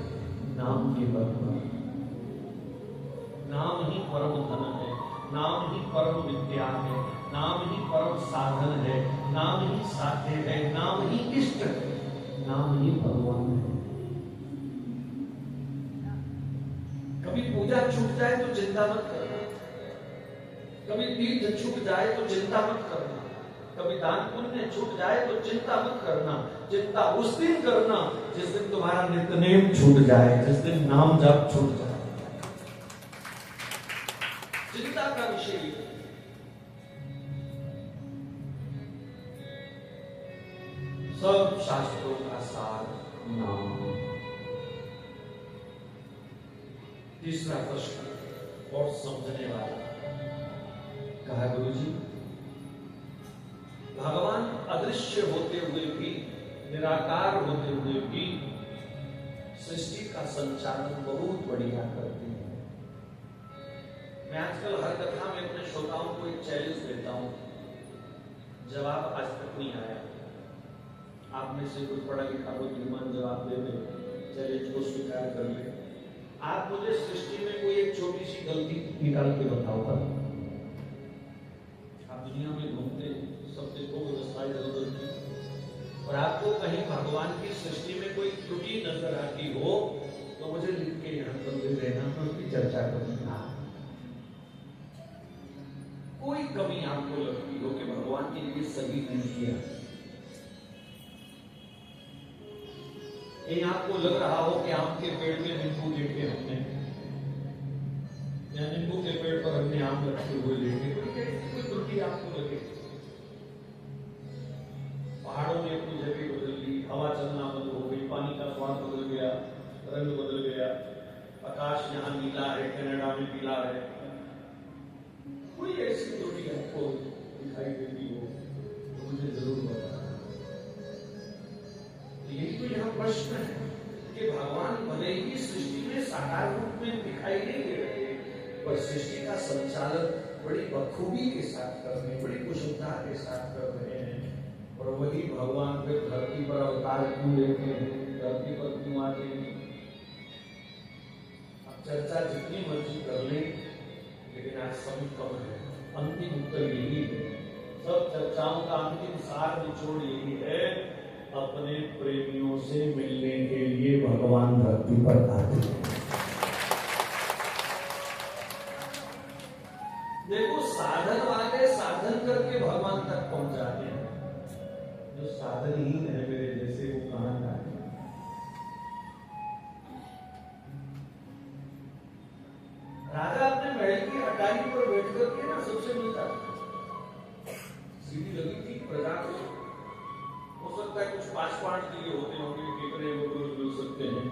नाम के बल पर। नाम ही परम धन है, नाम ही परम विद्या है, नाम ही परम साधन है, नाम ही साध्य है, नाम ही इष्ट है, नाम ही भगवान है। कभी पूजा छूट जाए तो चिंता मत करना, कभी तीर्थ छूट जाए तो चिंता मत करना, कभी दान पुण्य छूट जाए तो चिंता मत करना। चिंता उस दिन करना जिस दिन तुम्हारा नित्यनेम छूट जाए, जिस दिन नाम जप छूट जाए। चिंता का विषय सब शास्त्रों का सार नाम। तीसरा प्रश्न और समझने वाला, कहा गुरुजी भगवान अदृश्य होते हुए भी, निराकार होते हुए भी सृष्टि का संचालन बहुत बढ़िया करते हैं। मैं आजकल हर कथा में अपने श्रोताओं को एक चैलेंज देता हूं, जवाब आज तक नहीं आया। आप में से कोई पढ़ा लिखा बुद्धिमान जवाब दे दे, चैलेंज को स्वीकार कर ले। आप मुझे सृष्टि में कोई एक छोटी सी गलती निकाल के बताओ। आप दुनिया में घूमते, सब देखो व्यवस्था इधर-उधर की, और आपको कहीं भगवान की सृष्टि में कोई त्रुटि नजर आती हो तो मुझे लिख के यहाँ पर दे देना, तो उसकी चर्चा करूंगा। कोई कमी आपको लगती हो कि भगवान के लिए सही नहीं किया, कहीं आपको लग रहा हो कि आम के पेड़ में नींबू लेके हमने, या नींबू के पेड़ पर हमने आम रखे हुए लेके, कोई त्रुटि आपको लगे। पहाड़ों ने अपनी जगह बदल ली, हवा चलना बंद हो गई, पानी का स्वाद बदल गया, रंग बदल गया, आकाश यहाँ नीला है, कनाडा में पीला है, कोई ऐसी त्रुटि आपको दिखाई देती हो तो मुझे जरूर बताना। यही तो यहाँ प्रश्न है कि भगवान भले ही सृष्टि में साकार रूप में दिखाई नहीं दे रहे, पर सृष्टि का संचालन बड़ी बखूबी के साथ कर रहे हैं, बड़ी कुशलता के साथ कर रहे हैं। और वही भगवान फिर धरती पर अवतार क्यों लेते हैं, धरती पर क्यों आते हैं? अब चर्चा जितनी मर्जी कर ले, लेकिन आज समय कम है। अंतिम उत्तर यही है, सब चर्चाओं का अंतिम सार निचोड़ यही है, अपने प्रेमियों से मिलने के लिए भगवान धरती पर आते हैं। देखो, साधन वाले साधन करके भगवान तक पहुंच जाते हैं, नंद है मेरे जैसे वो कहां का है। राजा अपने महल की अटारी पर बैठ करके ना सबसे मिलता था। सीढ़ी लगी थी प्रजा को, हो सकता है कुछ 5-5 दिए होते होंगे, कितने लोग रोज मिल सकते हैं,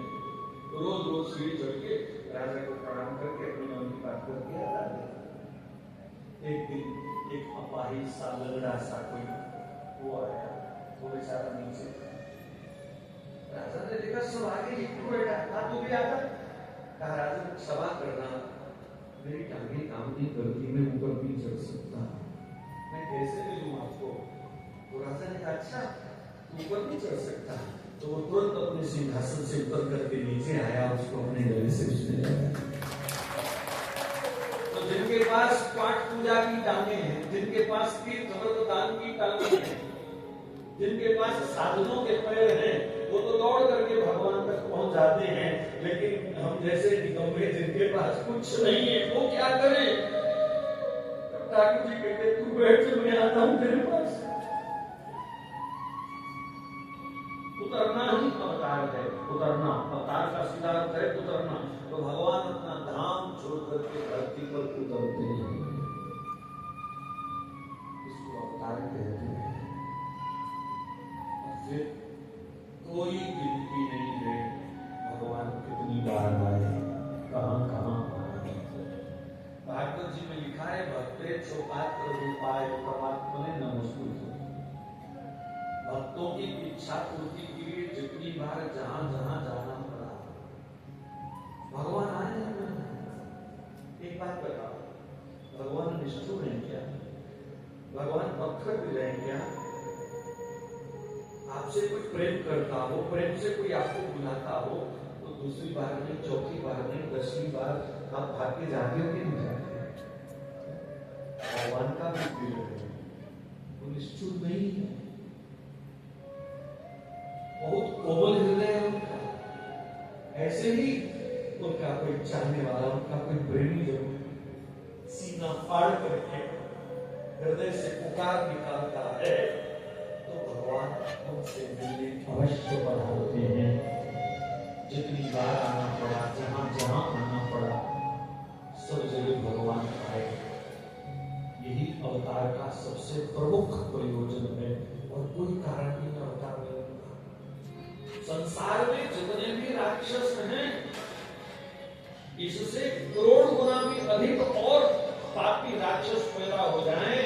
तो रोज रोज सीढ़ी चढ़ के राजा को प्रणाम करके अपने मन की बात करके आ जाते। एक दिन एक अपाहिज सा लंगड़ा सा कोई वो आया, वो बेचारा नीचे था। राजा ने देखा सब आगे लिखू बैठा था, तू भी आता। कहा राजा क्षमा करना, मेरी टांगें काम नहीं करती, मैं ऊपर नहीं चढ़ सकता, मैं कैसे मिलूं आपको। तो राजा ने कहा अच्छा तू ऊपर नहीं चढ़ सकता, तो वो तुरंत अपने सिंहासन से उतर करके नीचे आया, उसको अपने गले से उसने लगाया। तो जिनके पास पाठ पूजा की टांगे हैं, जिनके पास तीर्थ व्रत दान की टांगे हैं, जिनके पास साधनों के पैर हैं, वो तो दौड़ करके भगवान तक पहुंच जाते हैं। लेकिन हम जैसे निकम्मे जिनके पास कुछ नहीं है, वो क्या करें। ठाकुर जी कहते तू बैठ, मैं आता हूं तेरे पास। उतरना ही अवतार है, उतरना अवतार का सीधा अर्थ है उतरना। तो भगवान अपना धाम छोड़ करके धरती पर उतरते हैं, इसको अवतार कहते हैं। फिर कोई गिनती नहीं है भगवान कितनी बार आए, कहां कहां आए। भागवत जी में लिखा है भक्ते क्षोपात्र रूपाय परमात्मने नमोस्तुते। भक्तों की इच्छा पूर्ति के लिए जितनी बार जहां जहां जाना पड़ा भगवान आए हैं। एक बात बताओ, भगवान निष्ठुर हैं क्या? भगवान पत्थर भी रहे क्या? आपसे कोई प्रेम करता हो, प्रेम से कोई आपको बुलाता हो, तो दूसरी बार नहीं, चौथी बार नहीं, 10वीं बार आप भाग के जाते हो कि नहीं जाते? भगवान का भी दिल है, वो निष्ठुर नहीं है, बहुत कोमल हृदय है उनका। ऐसे ही उनका कोई चाहने वाला, उनका कोई प्रेमी जब सीना फाड़ करके हृदय से पुकार निकालता है तो भगवान उनसे मिलने अवश्य बढ़ाते हैं। जितनी बार आना पड़ा, जहां जहां आना पड़ा, सब जगह भगवान आए। यही अवतार का सबसे प्रमुख प्रयोजन है और कोई कारण नहीं अवतार में। संसार में जितने भी राक्षस हैं, इससे करोड़ गुना भी अधिक और पापी राक्षस पैदा हो जाएं,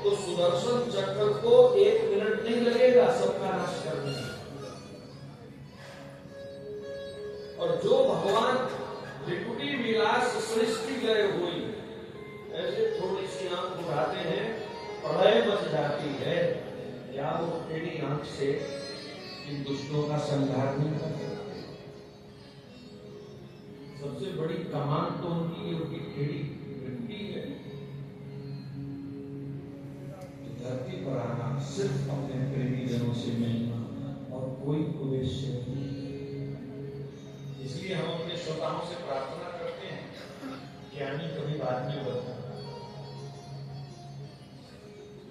तो सुदर्शन चक्र को 1 मिनट नहीं लगेगा सबका नाश करने में। और जो भगवान त्रिपुटी विलास सृष्टि गए हुई, ऐसे थोड़ी सी आंख उठाते हैं, प्रलय मच जाती है, या वो टेढ़ी आंख से इन दुष्टों का संहार नहीं कर सकते। सबसे बड़ी कमान तो उनकी टेढ़ी वृत्ति है। धरती पर आना सिर्फ अपने प्रेमी जनों से मिलना और कोई उद्देश्य नहीं। इसलिए हम अपने श्रोताओं से प्रार्थना करते हैं, ज्ञानी कभी बाद में बनना,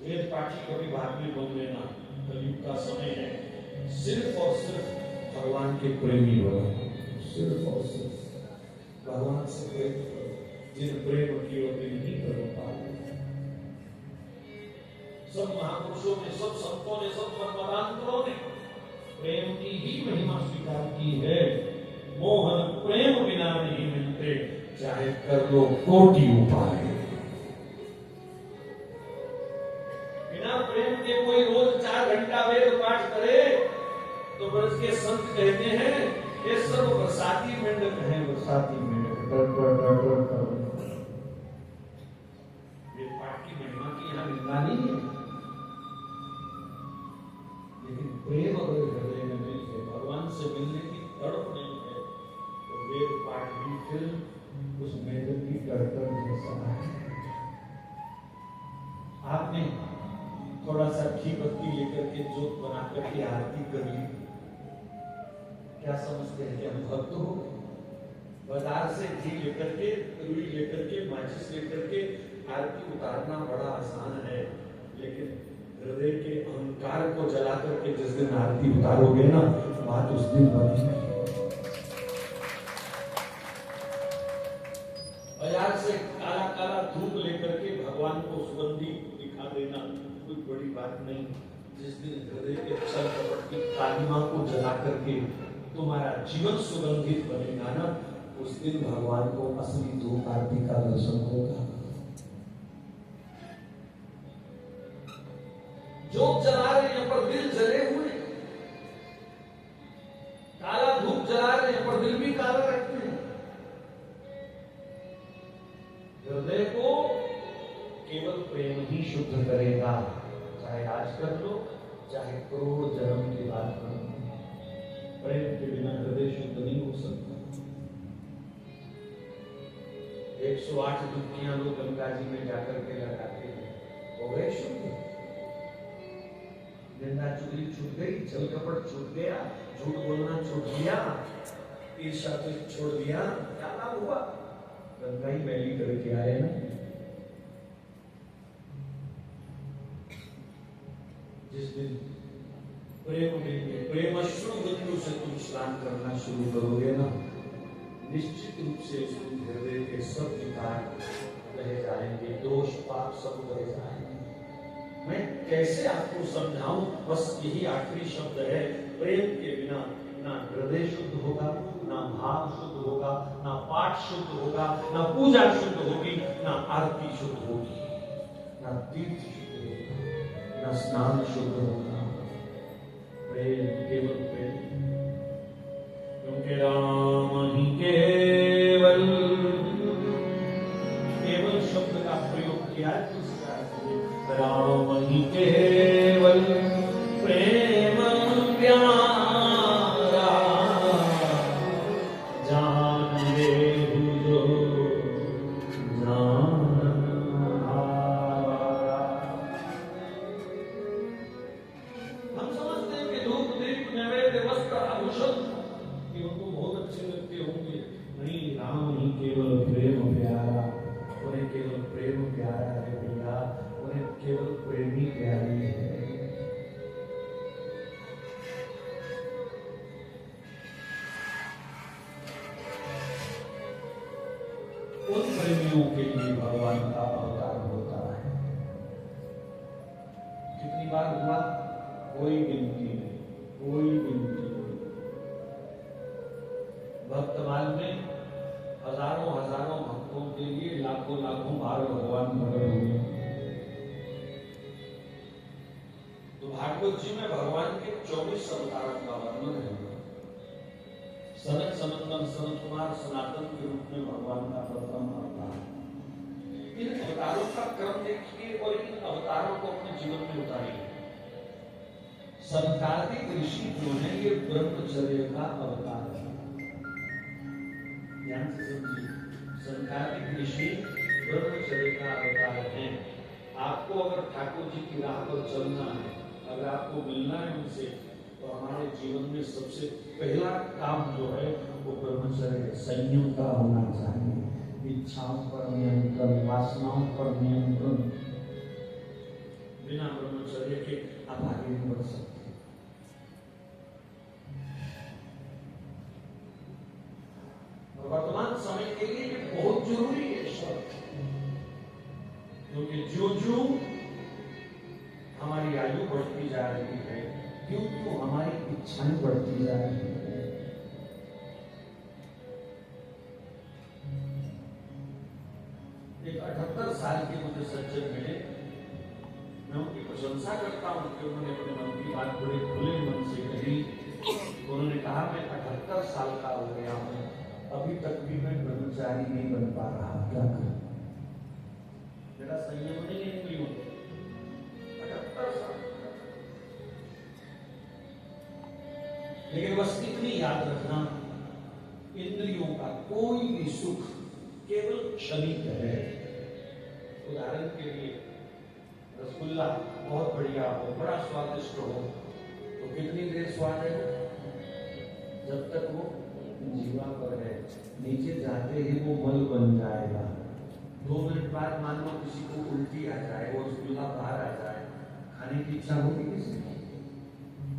वेद पाठी कभी बाद में बन लेना। कलयुग का समय है, सिर्फ और सिर्फ भगवान के प्रेमी बनो, सिर्फ और सिर्फ भगवान से प्रेम करो, जिन प्रेम की और दिल नहीं करो पाए। सब महापुरुषों ने, सब संतों ने, सब मतांतरों ने प्रेम की ही महिमा स्वीकार की है। मोहन प्रेम बिना नहीं मिलते, चाहे कर लो कोटि उपाय। बिना प्रेम के कोई रोज 4 घंटा वेद पाठ करे तो ब्रज के संत कहते हैं ये सब बरसाती मेंढक हैं, बरसाती मेंढक ये पाठ की महिमा की यहाँ निंदा नहीं है, लेकिन प्रेम अगर हृदय में नहीं है, भगवान से मिलने की तड़प नहीं है, तो वेद पाठ भी फिर उस मेंढक की तड़प जैसा है। आपने थोड़ा सा घी बत्ती लेकर के जोत बना करके आरती कर ली, क्या समझते हैं कि हम भक्त हो गए? बाजार से घी लेकर के, रुई लेकर के, माचिस लेकर के आरती उतारना बड़ा आसान है, लेकिन हृदय के अहंकार को जला करके जिस दिन आरती उतारोगे ना, बात उस दिन बनेगी। बाजार से काला काला धूप लेकर के भगवान को सुगंधी दिखा देना कोई बड़ी बात नहीं। जिस दिन हृदय के छल कपट की कालिमा को जला करके तुम्हारा जीवन सुगंधित बनेगा ना, उस दिन भगवान को असली धूप आरती का दर्शन होगा। जोत जला रहे हैं पर दिल जले हुए, काला धूप जला रहे हैं पर दिल भी काला रखते हैं। हृदय को केवल प्रेम ही शुद्ध करेगा, चाहे आज कर लो चाहे करोड़ जन्म के बाद कर लो। प्रेम के बिना हृदय शुद्ध नहीं हो सकता। 108 डुबकियां लोग गंगा जी में जाकर के लगाते हैं, हो गए शुद्ध। निंदा चुगली छूट गई, छल कपट छूट गया, झूठ बोलना छूट गया, ईर्ष्या छोड़ दिया, क्या लाभ हुआ? गंगा ही मैली करके आए ना। जिस दिन प्रेम में प्रेम अश्रु बिंदु से तुम स्नान करना शुरू करोगे ना, निश्चित रूप से उस दिन हृदय के सब विकार रह जाएंगे, दोष पाप सब रह जाएंगे। मैं कैसे आपको समझाऊं, बस यही आखिरी शब्द है। प्रेम के बिना ना हृदय शुद्ध होगा, ना भाव शुद्ध होगा, ना पाठ शुद्ध होगा, ना पूजा शुद्ध होगी, ना आरती शुद्ध होगी, ना तीर्थ शुद्ध होगा, ना स्नान शुद्ध होगा। प्रेम, केवल प्रेम, क्योंकि राम ही केवल, केवल शब्द का प्रयोग किया है। राम ही केवल प्रेम प्यारा, जान ले जो जान हारा। हम समझते हैं कि धूप दीप नैवेद्य वस्त्र आभूषण ये उनको बहुत अच्छे लगते होंगे। नहीं, राम ही केवल प्रेम प्यारा, उन्हें केवल प्रेम प्यारा है भैया, उन्हें केवल प्रेम ही प्यारी है। उन प्रेमियों के लिए भगवान का अवतार होता है। कितनी बार हुआ? कोई गिनती नहीं, कोई गिनती नहीं। भक्तमाल में हजारों हजारों भक्तों के लिए लाखों लाखों बार भगवान प्रकट हुए। तो भागवत जी में भगवान के 24 अवतारों का वर्णन है। सनत सनंदन सनत कुमार सनातन के रूप में भगवान का प्रथम अवतार। इन अवतारों का क्रम देखिए और इन अवतारों को अपने जीवन में उतारिए। संकादिक ऋषि जो है ये ब्रह्मचर्य का अवतार है। ध्यान से समझिए, संकादिक ऋषि ब्रह्मचर्य का अवतार है। आपको अगर ठाकुर जी की राह पर चलना है, अगर आपको मिलना है उनसे, तो हमारे जीवन में सबसे पहला काम जो है वो ब्रह्मचर्य संयम का होना चाहिए। इच्छाओं पर नियंत्रण, वासनाओं पर नियंत्रण। बिना ब्रह्मचर्य के आप आगे नहीं बढ़ सकते। वर्तमान समय के लिए ये बहुत जरूरी है शब्द, क्योंकि जो हमारी आयु बढ़ती जा रही है, क्यों हमारी इच्छाएं बढ़ती जा रही है। एक 78 साल के मुझे सज्जन मिले, मैं उनकी प्रशंसा करता हूं कि उन्होंने अपने मन की बात बड़े खुले मन से कही। उन्होंने कहा मैं 78 साल का हो गया हूं, अभी तक भी मैं ब्रह्मचारी नहीं बन पा रहा, क्या करूं? मेरा संयम नहीं है इंद्रियों को। 78 साल। लेकिन बस इतनी याद रखना, इंद्रियों का कोई भी सुख केवल क्षणिक है। उदाहरण के लिए रसगुल्ला बहुत बढ़िया हो, बड़ा स्वादिष्ट हो, तो कितनी देर स्वाद है? जब तक वो जीवा पर है, नीचे जाते ही वो मल बन जाएगा। 2 मिनट बाद मान लो किसी को उल्टी आ जाए, वो रसगुल्ला बाहर आ जाए, खाने खाने की इच्छा होगी किसी को?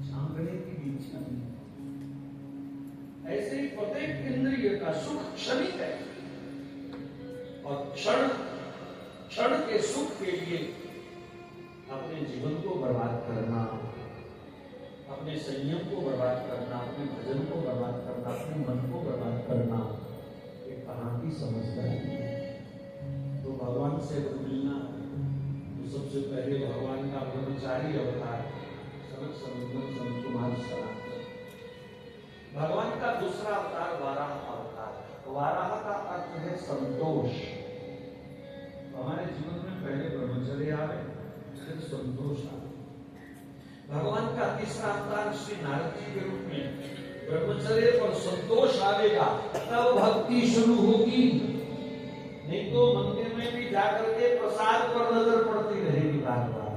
झांकने की भी इच्छा नहीं। ऐसे ही प्रत्येक इंद्रिय का सुख क्षणिक है और क्षण क्षण के सुख के लिए अपने जीवन को बर्बाद करना, अपने संयम को बर्बाद करना, अपने भजन को बर्बाद करना, अपने मन को बर्बाद करना, ये कहाँ की समझदारी है? तो भगवान से मिलना तो सबसे पहले भगवान का ब्रह्मचारी अवतार सनक सनंदन संत कुमार सनातन। भगवान का दूसरा अवतार वाराह अवतार। वाराह का अर्थ है संतोष। हमारे जीवन में पहले ब्रह्मचर्य आवे, फिर संतोष आवे। भगवान का तीसरा अवतार श्री नारद जी के रूप में ब्रह्मचर्य और संतोष आवेगा तब भक्ति शुरू होगी। नहीं तो मंदिर में भी जाकर के प्रसाद पर नजर पड़ती रहेगी बार बार।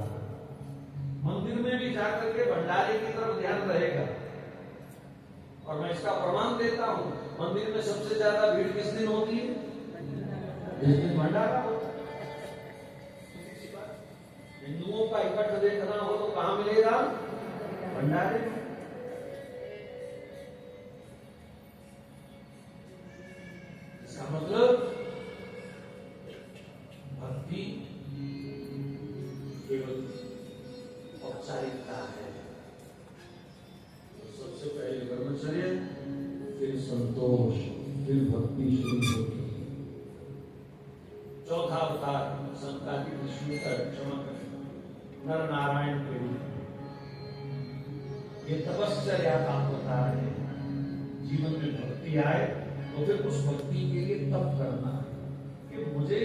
मंदिर में भी जाकर के भंडारे की तरफ ध्यान रहेगा। और मैं इसका प्रमाण देता हूं, मंदिर में सबसे ज्यादा भीड़ किस दिन होती है? जिस दिन भंडारा होता है। हिंदुओं का इकट्ठ देखना हो तो कहां मिलेगा? भंडारे में। इसका मतलब भक्ति केवल औपचारिकता है। सबसे पहले ब्रह्मचर्य, फिर संतोष, फिर भक्ति शुरू होगी। चौथा अवतार संताति विष्णु का क्षमा नर नारायण के रूप। ये तपस्या का अवतार है। जीवन में भक्ति आए तो फिर उस भक्ति के लिए तप करना कि मुझे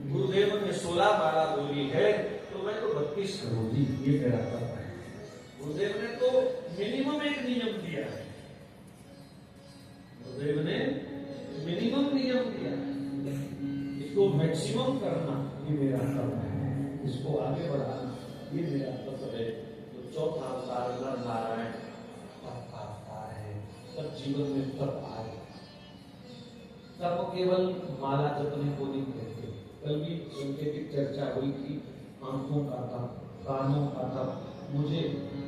गुरुदेव ने 16 माला बोली है तो मैं तो 32 करूंगी, ये मेरा तप है। गुरुदेव ने तो मिनिमम एक नियम दिया है। गुरुदेव ने मिनिमम नियम दिया है, इसको मैक्सिमम करना ये मेरा तप है, इसको आगे बढ़ाना ये मेरा तप है। तो चौथा अवतार नर नारायण तप का अवतार है। सब जीवन में तप आए। तप केवल माला जपने को नहीं कहते। कल भी सांकेतिक चर्चा हुई थी आंखों का तप, कानों का तप। मुझे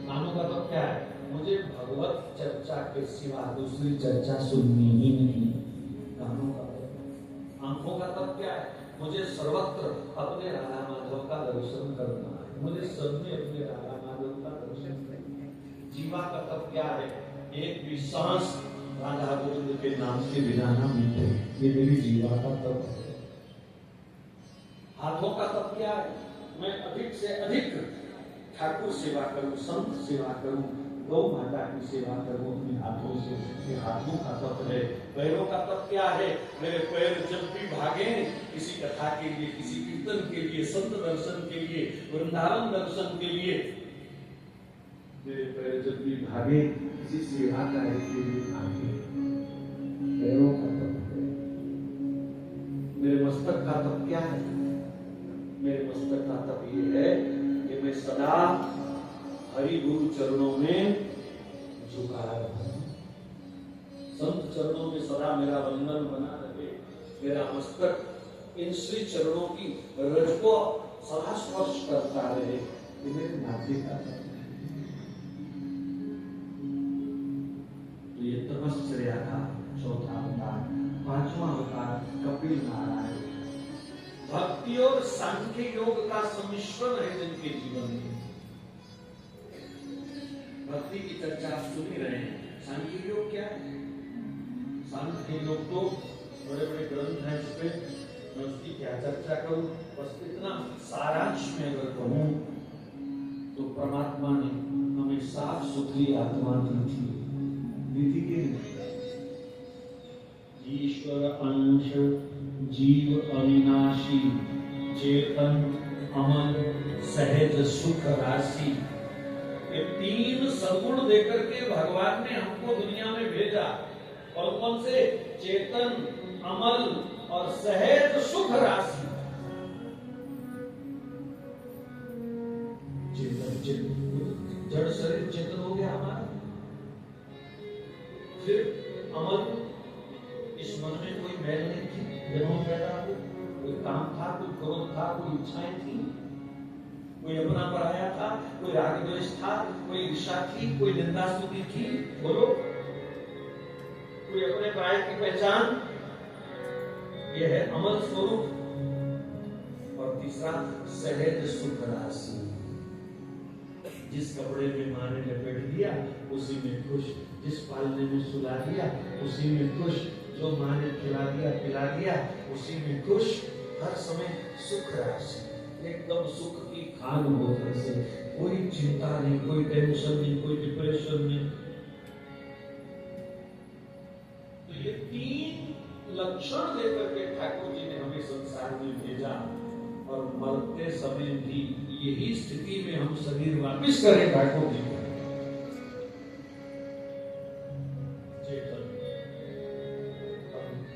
कानों का तप क्या है? मुझे भगवत चर्चा के सिवा दूसरी चर्चा सुननी ही नहीं। कानों का तप। आंखों का तप क्या है? मुझे सर्वत्र अपने राधा माधव का दर्शन करना है। मुझे सब में अपने राधा माधव का दर्शन करना है। जीवा का तप क्या है? एक भी सांस राधा गोविंद के नाम के बिना ना मिटे, ये मेरी जीवा का तप है। हाथों का तप क्या है? मैं अधिक से अधिक ठाकुर सेवा करूं, संत सेवा करूं, गौ माता की सेवा करूं अपने हाथों से। ये हाथों का तप है। पैरों का तप क्या है? मेरे पैर जब भी भागे किसी कथा के लिए, किसी कीर्तन के लिए, संत दर्शन के लिए, वृंदावन दर्शन के लिए, मेरे पैर जब भी भागे किसी सेवा कार्य के लिए भागे, पैरों का तप है। मेरे मस्तक का तप क्या है? मेरे मस्तक का तप ये है कि मैं सदा हरि गुरु चरणों में झुका रहूं, संत चरणों में सदा मेरा वंदन बना रहे। मेरा मस्तक इन श्री चरणों की रज को सदा स्पर्श करता रहे। ये मेरे नाभि का तप है। तो ये तपश्चर्या का चौथा अवतार। पांचवा अवतार कपिल नारायण। भक्ति और सांख्य योग का सम्मिश्रण है जिनके जीवन में। भक्ति की चर्चा आप सुन ही रहे हैं। सांख्य योग क्या है? सांख्य योग तो बड़े बड़े ग्रंथ हैं, इस पे मैं उसकी क्या चर्चा करूं। बस इतना सारांश में अगर कहूं तो परमात्मा ने हमें साफ सुथरी आत्मा दी थी। विधि के ईश्वर अंश, जीव अविनाशी, चेतन अमर, सहज सुख राशि, ये तीन सगुण देकर के भगवान ने हमको दुनिया में भेजा। और कौन से? चेतन, अमल और सहज सुख राशि। चेतन जड़ शरीर चेतन हो गया हमारा। फिर अमल, इस मन में कोई मैल नहीं थी, जन्म पैदा हुआ, कोई काम था, कोई क्रोध था, कोई इच्छाएं थी, कोई अपना पराया था, कोई राग द्वेष था, कोई ईर्ष्या थी, कोई निंदा स्तुति थी? बोलो। कोई अपने पराये की पहचान? यह है अमल स्वरूप। और तीसरा सहज सुख राशि। जिस कपड़े में माँ ने लपेट दिया उसी में खुश, जिस पालने में सुला दिया उसी में खुश, जो माँ ने खिला दिया पिला दिया उसी में खुश। हर समय सुख राशि, एकदम सुख की खान हो जैसे, कोई चिंता नहीं, कोई टेंशन नहीं, कोई डिप्रेशन नहीं। तो ये 3 लक्षण देकर के ठाकुर जी ने हमें संसार में भेजा, और मरते समय भी यही स्थिति में हम शरीर वापिस करें ठाकुर जी। चेतन,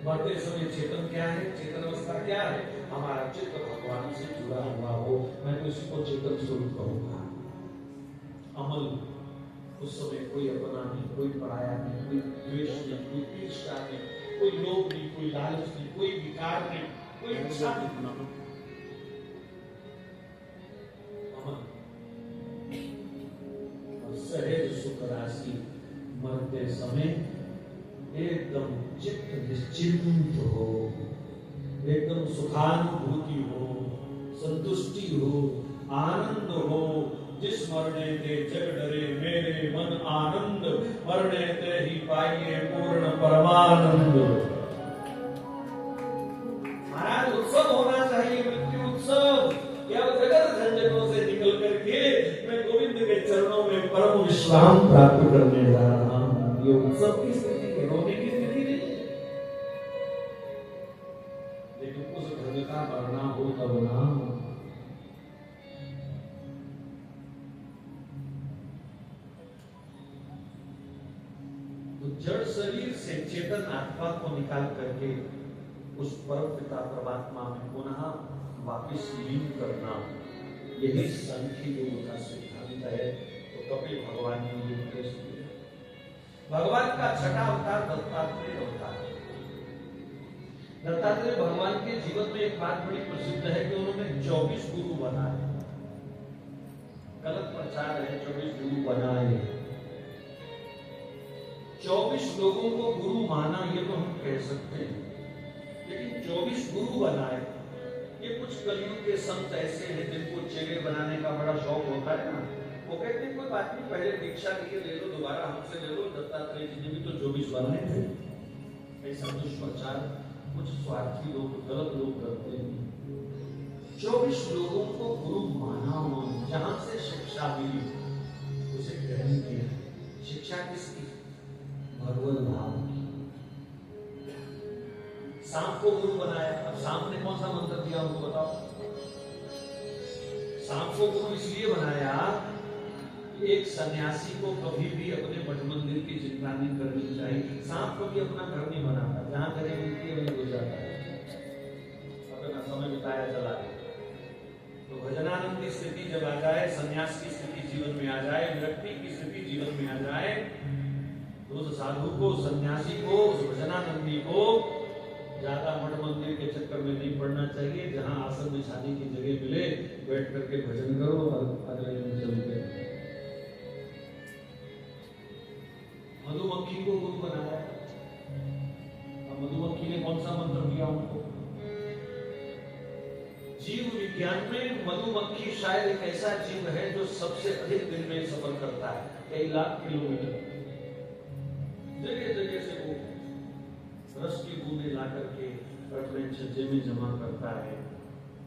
मरते समय चेतन क्या है? चेतन अवस्था क्या है? हमारा चित्त भगवान से जुड़ा हुआ हो, मैं तो इसी को चेतन स्वरूप कहूंगा। अमल, उस समय कोई अपना नहीं, कोई पराया नहीं, कोई द्वेष नहीं, कोई ईर्ष्या नहीं, कोई लोभ नहीं, कोई लालच नहीं, कोई विकार नहीं, कोई इच्छा नहीं। सहज सुख राशि, मरते समय एकदम चित्त निश्चिंत हो, एकदम सुखानुभूति हो, संतुष्टि हो, आनंद हो। जिस मरने ते जग डरे मेरे मन आनंद, मरने ते ही पाइए पूर्ण परमानंद। महाराज उत्सव होना चाहिए, मृत्यु उत्सव। या जगत झंझटों से निकल करके मैं गोविंद के चरणों में परम विश्राम प्राप्त करने जा रहा हूं। ये उत्सव की स्थिति है, रोने की स्थिति नहीं। लेकिन उस घर का मरना हो तब ना। तो जड़ शरीर से चेतन आत्मा को निकाल करके उस परम पिता परमात्मा में पुनः वापिस लीन करना, यही सांख्य योग का सिद्धांत है। तो कपिल भगवान ने ये उपदेश दिया। भगवान का छठा अवतार दत्तात्रेय अवतार। दत्तात्रेय भगवान के जीवन में एक बात बड़ी प्रसिद्ध है कि उन्होंने 24 गुरु बनाए। गलत प्रचार है, 24 गुरु बनाए। 24 लोगों को गुरु माना, ये तो हम कह सकते हैं, लेकिन 24 गुरु बनाए। ये कुछ कलयुग के संत ऐसे हैं जिनको चेले बनाने का बड़ा शौक होता है ना, वो कहते हैं कोई बात नहीं, पहले दीक्षा लिए ले लो, दोबारा हमसे ले लो। दत्तात्रेय जी ने भी तो 24 बनाए थे। ऐसा दुष्प्रचार कुछ स्वार्थी लोग, गलत लोग करते हैं। 24 लोगों को गुरु माना उन्होंने, जहां से शिक्षा मिली उसे ग्रहण किया। शिक्षा किसकी? भगवत धाम की। सांप को गुरु बनाया। अब सांप ने कौन सा मंत्र दिया उनको बताओ? सांप को गुरु इसलिए बनाया कि एक सन्यासी को कभी भी अपने मठ मंदिर की चिंता नहीं करनी चाहिए। सांप कभी अपना घर नहीं बनाता, जहां जगह मिलती है वहीं घुस जाता है, अपना समय बिताया चला गया। तो भजनानंद की स्थिति जब आ जाए, सन्यास की स्थिति जीवन में आ जाए, विरक्ति की स्थिति जीवन में आ जाए, तो उस साधु को, सन्यासी को, उस भजनानंदी को ज्यादा मठ मंदिर के चक्कर में नहीं पड़ना चाहिए। जहां आसन बिछाने की जगह मिले, बैठ करके भजन करो और अगले दिन चलते। मधुमक्खी को गुरु बनाया। अब मधुमक्खी ने कौन सा मंत्र दिया उनको? जीव विज्ञान में मधुमक्खी शायद एक ऐसा जीव है जो सबसे अधिक दिन में सफर करता है, कई लाख किलोमीटर। जगह जगह से वो रस की बूंदे ला करके अपने छज्जे में जमा करता है,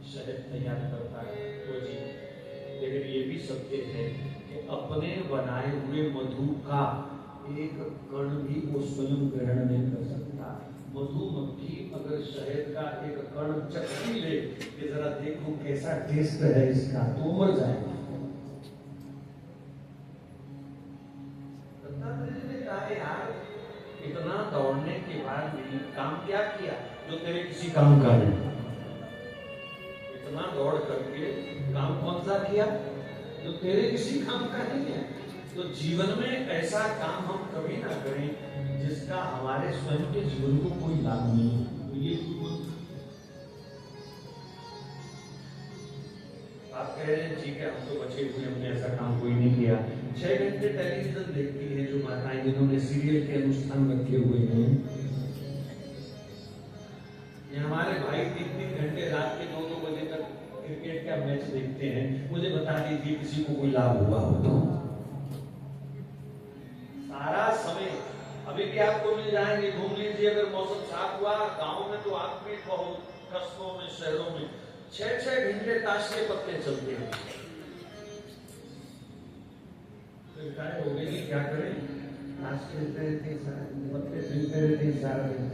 शहद तैयार करता है। तो जी, लेकिन ये भी सत्य है कि अपने बनाए हुए मधु का एक कण भी वो स्वयं ग्रहण नहीं कर सकता। मधुमक्खी अगर शहद का एक कण चखी ले कि जरा देखो कैसा टेस्ट है इसका, तो मर जाएगा। यार, इतना दौड़ने के बाद भी काम क्या किया जो तेरे किसी काम का नहीं? इतना दौड़ करके काम कौन सा किया जो तेरे किसी काम का नहीं है? तो जीवन में ऐसा काम हम कभी ना करें जिसका हमारे स्वयं के जीवन को कोई लाभ नहीं हो। ये आप कह रहे हैं ठीक है हम तो बचे हुए, हमने ऐसा काम कोई नहीं किया। 6 घंटे टेलीविजन देखती है जो माताएं जिन्होंने सीरियल के अनुष्ठान रखे हुए हैं। ये हमारे भाई 3-3 घंटे रात के 2-2 बजे तक क्रिकेट का मैच देखते हैं। मुझे बता दीजिए किसी को कोई लाभ हुआ हो तो? सारा समय अभी भी आपको मिल जाएंगे, घूम लीजिए। अगर मौसम साफ हुआ गांव में तो आप भी बहुत, कस्बों में शहरों में 6-6 घंटे ताश के पत्ते चलते हैं। तो रिटायर हो गए कि क्या करें, ताश खेलते रहते सारा दिन, पत्ते खेलते रहते सारा दिन।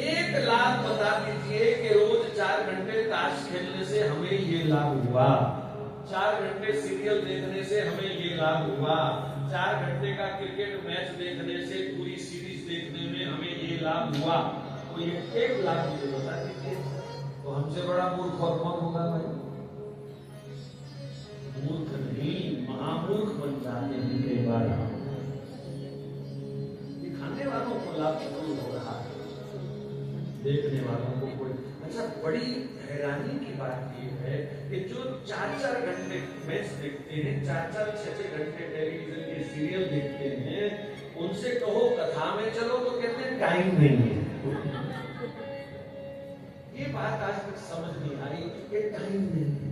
एक लाभ बता दीजिए कि रोज 4 घंटे ताश खेलने से हमें ये लाभ हुआ, 4 घंटे सीरियल देखने से हमें ये लाभ हुआ, 4 घंटे का क्रिकेट मैच देखने से, पूरी सीरीज देखने में हमें ये लाभ हुआ। तो ये एक लाभ मुझे बता दीजिए। तो हमसे बड़ा मूर्ख और कौन होगा भाई? मूर्ख नहीं, महामूर्ख बन जाते हैं कई बार। दिखाने वालों को लाभ जरूर हो रहा है, देखने वालों को कोई। अच्छा, बड़ी हैरानी की बात ये है कि जो 4-4 घंटे मैच देखते हैं, 4-4, 6-6 घंटे टेलीविजन के सीरियल देखते हैं, उनसे कहो कथा में चलो तो कहते हैं टाइम नहीं है। ये बात आज तक समझ नहीं आई कि टाइम नहीं है।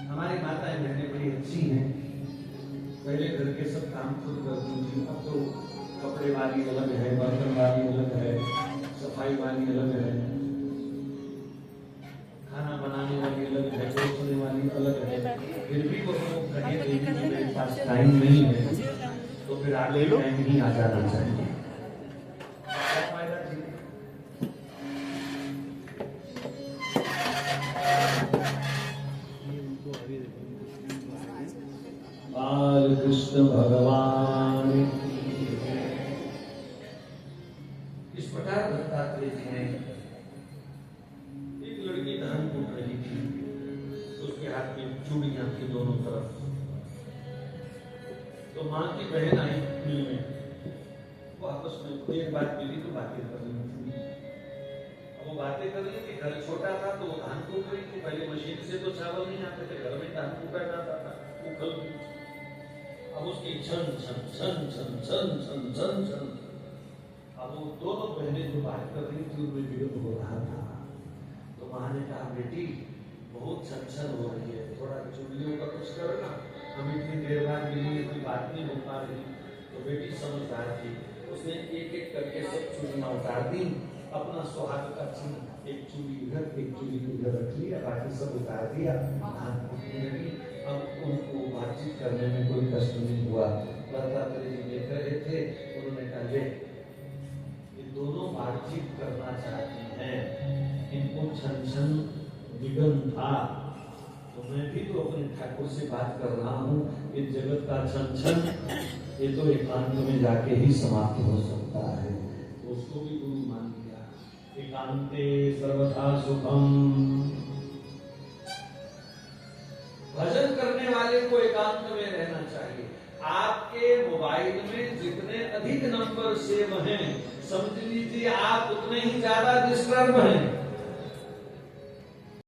हमारी माताएं बहनें बड़ी अच्छी हैं, पहले घर के सब काम खुद करती थी। अब तो कपड़े वाली अलग है, बर्तन वाली अलग है, सफाई वाली अलग है, खाना बनाने वाली अलग है, परोसने वाली अलग है। फिर भी वो लोग कहें कि मेरे पास टाइम नहीं है, तो फिर आगे टाइम ही आ जाना चाहिए। बाल कृष्ण भगवान इस प्रकार दत्तात्रेय जी ने, एक लड़की धान कूट रही थी, उसके हाथ में चूड़ियां थी दोनों तरफ। तो माँ की बहन आई मिल में, वो आपस में देर बाद मिली तो बातें कर रही थी। अब वो बातें कर रही थी, घर छोटा था तो वो धान कूट रही थी। पहले मशीन से तो चावल नहीं आते थे, घर में धान कूटा जाता था, उखल। अब उसकी छन छन छन छन छन छन छन छन। अब वो दोनों बहनें जो बात कर रही थी उनमें विरोध हो रहा था। तो माँ ने कहा बेटी बहुत छन छन हो रही है, थोड़ा चुड़ियों का कुछ करो ना, हम इतनी देर बाद मिली, कोई बात नहीं हो पा रही। तो बेटी समझदार थी, उसने एक एक करके सब चूड़ियां उतार दी, अपना सुहाग का चिन्ह, एक चूड़ी इधर एक चूड़ी उधर रख लिया, बाकी सब उतार दिया, धान कूटने लगी। अब उनको बातचीत करने में कोई कष्ट नहीं हुआ। दत्तात्रेय जी देख रहे थे, उन्होंने कहा ये दोनों बातचीत करना चाहती हैं, इनको छन छन विघन था, तो मैं भी तो अपने ठाकुर से बात कर रहा हूँ। ये जगत का छन छन ये तो एकांत में जाके ही समाप्त हो सकता है। तो उसको भी गुरु मान लिया। एकांते सर्वथा सुखम। भजन करने वाले को एकांत में रहना चाहिए। आपके मोबाइल में जितने अधिक नंबर सेव हैं, समझ लीजिए आप उतने ही ज्यादा डिस्टर्ब हैं।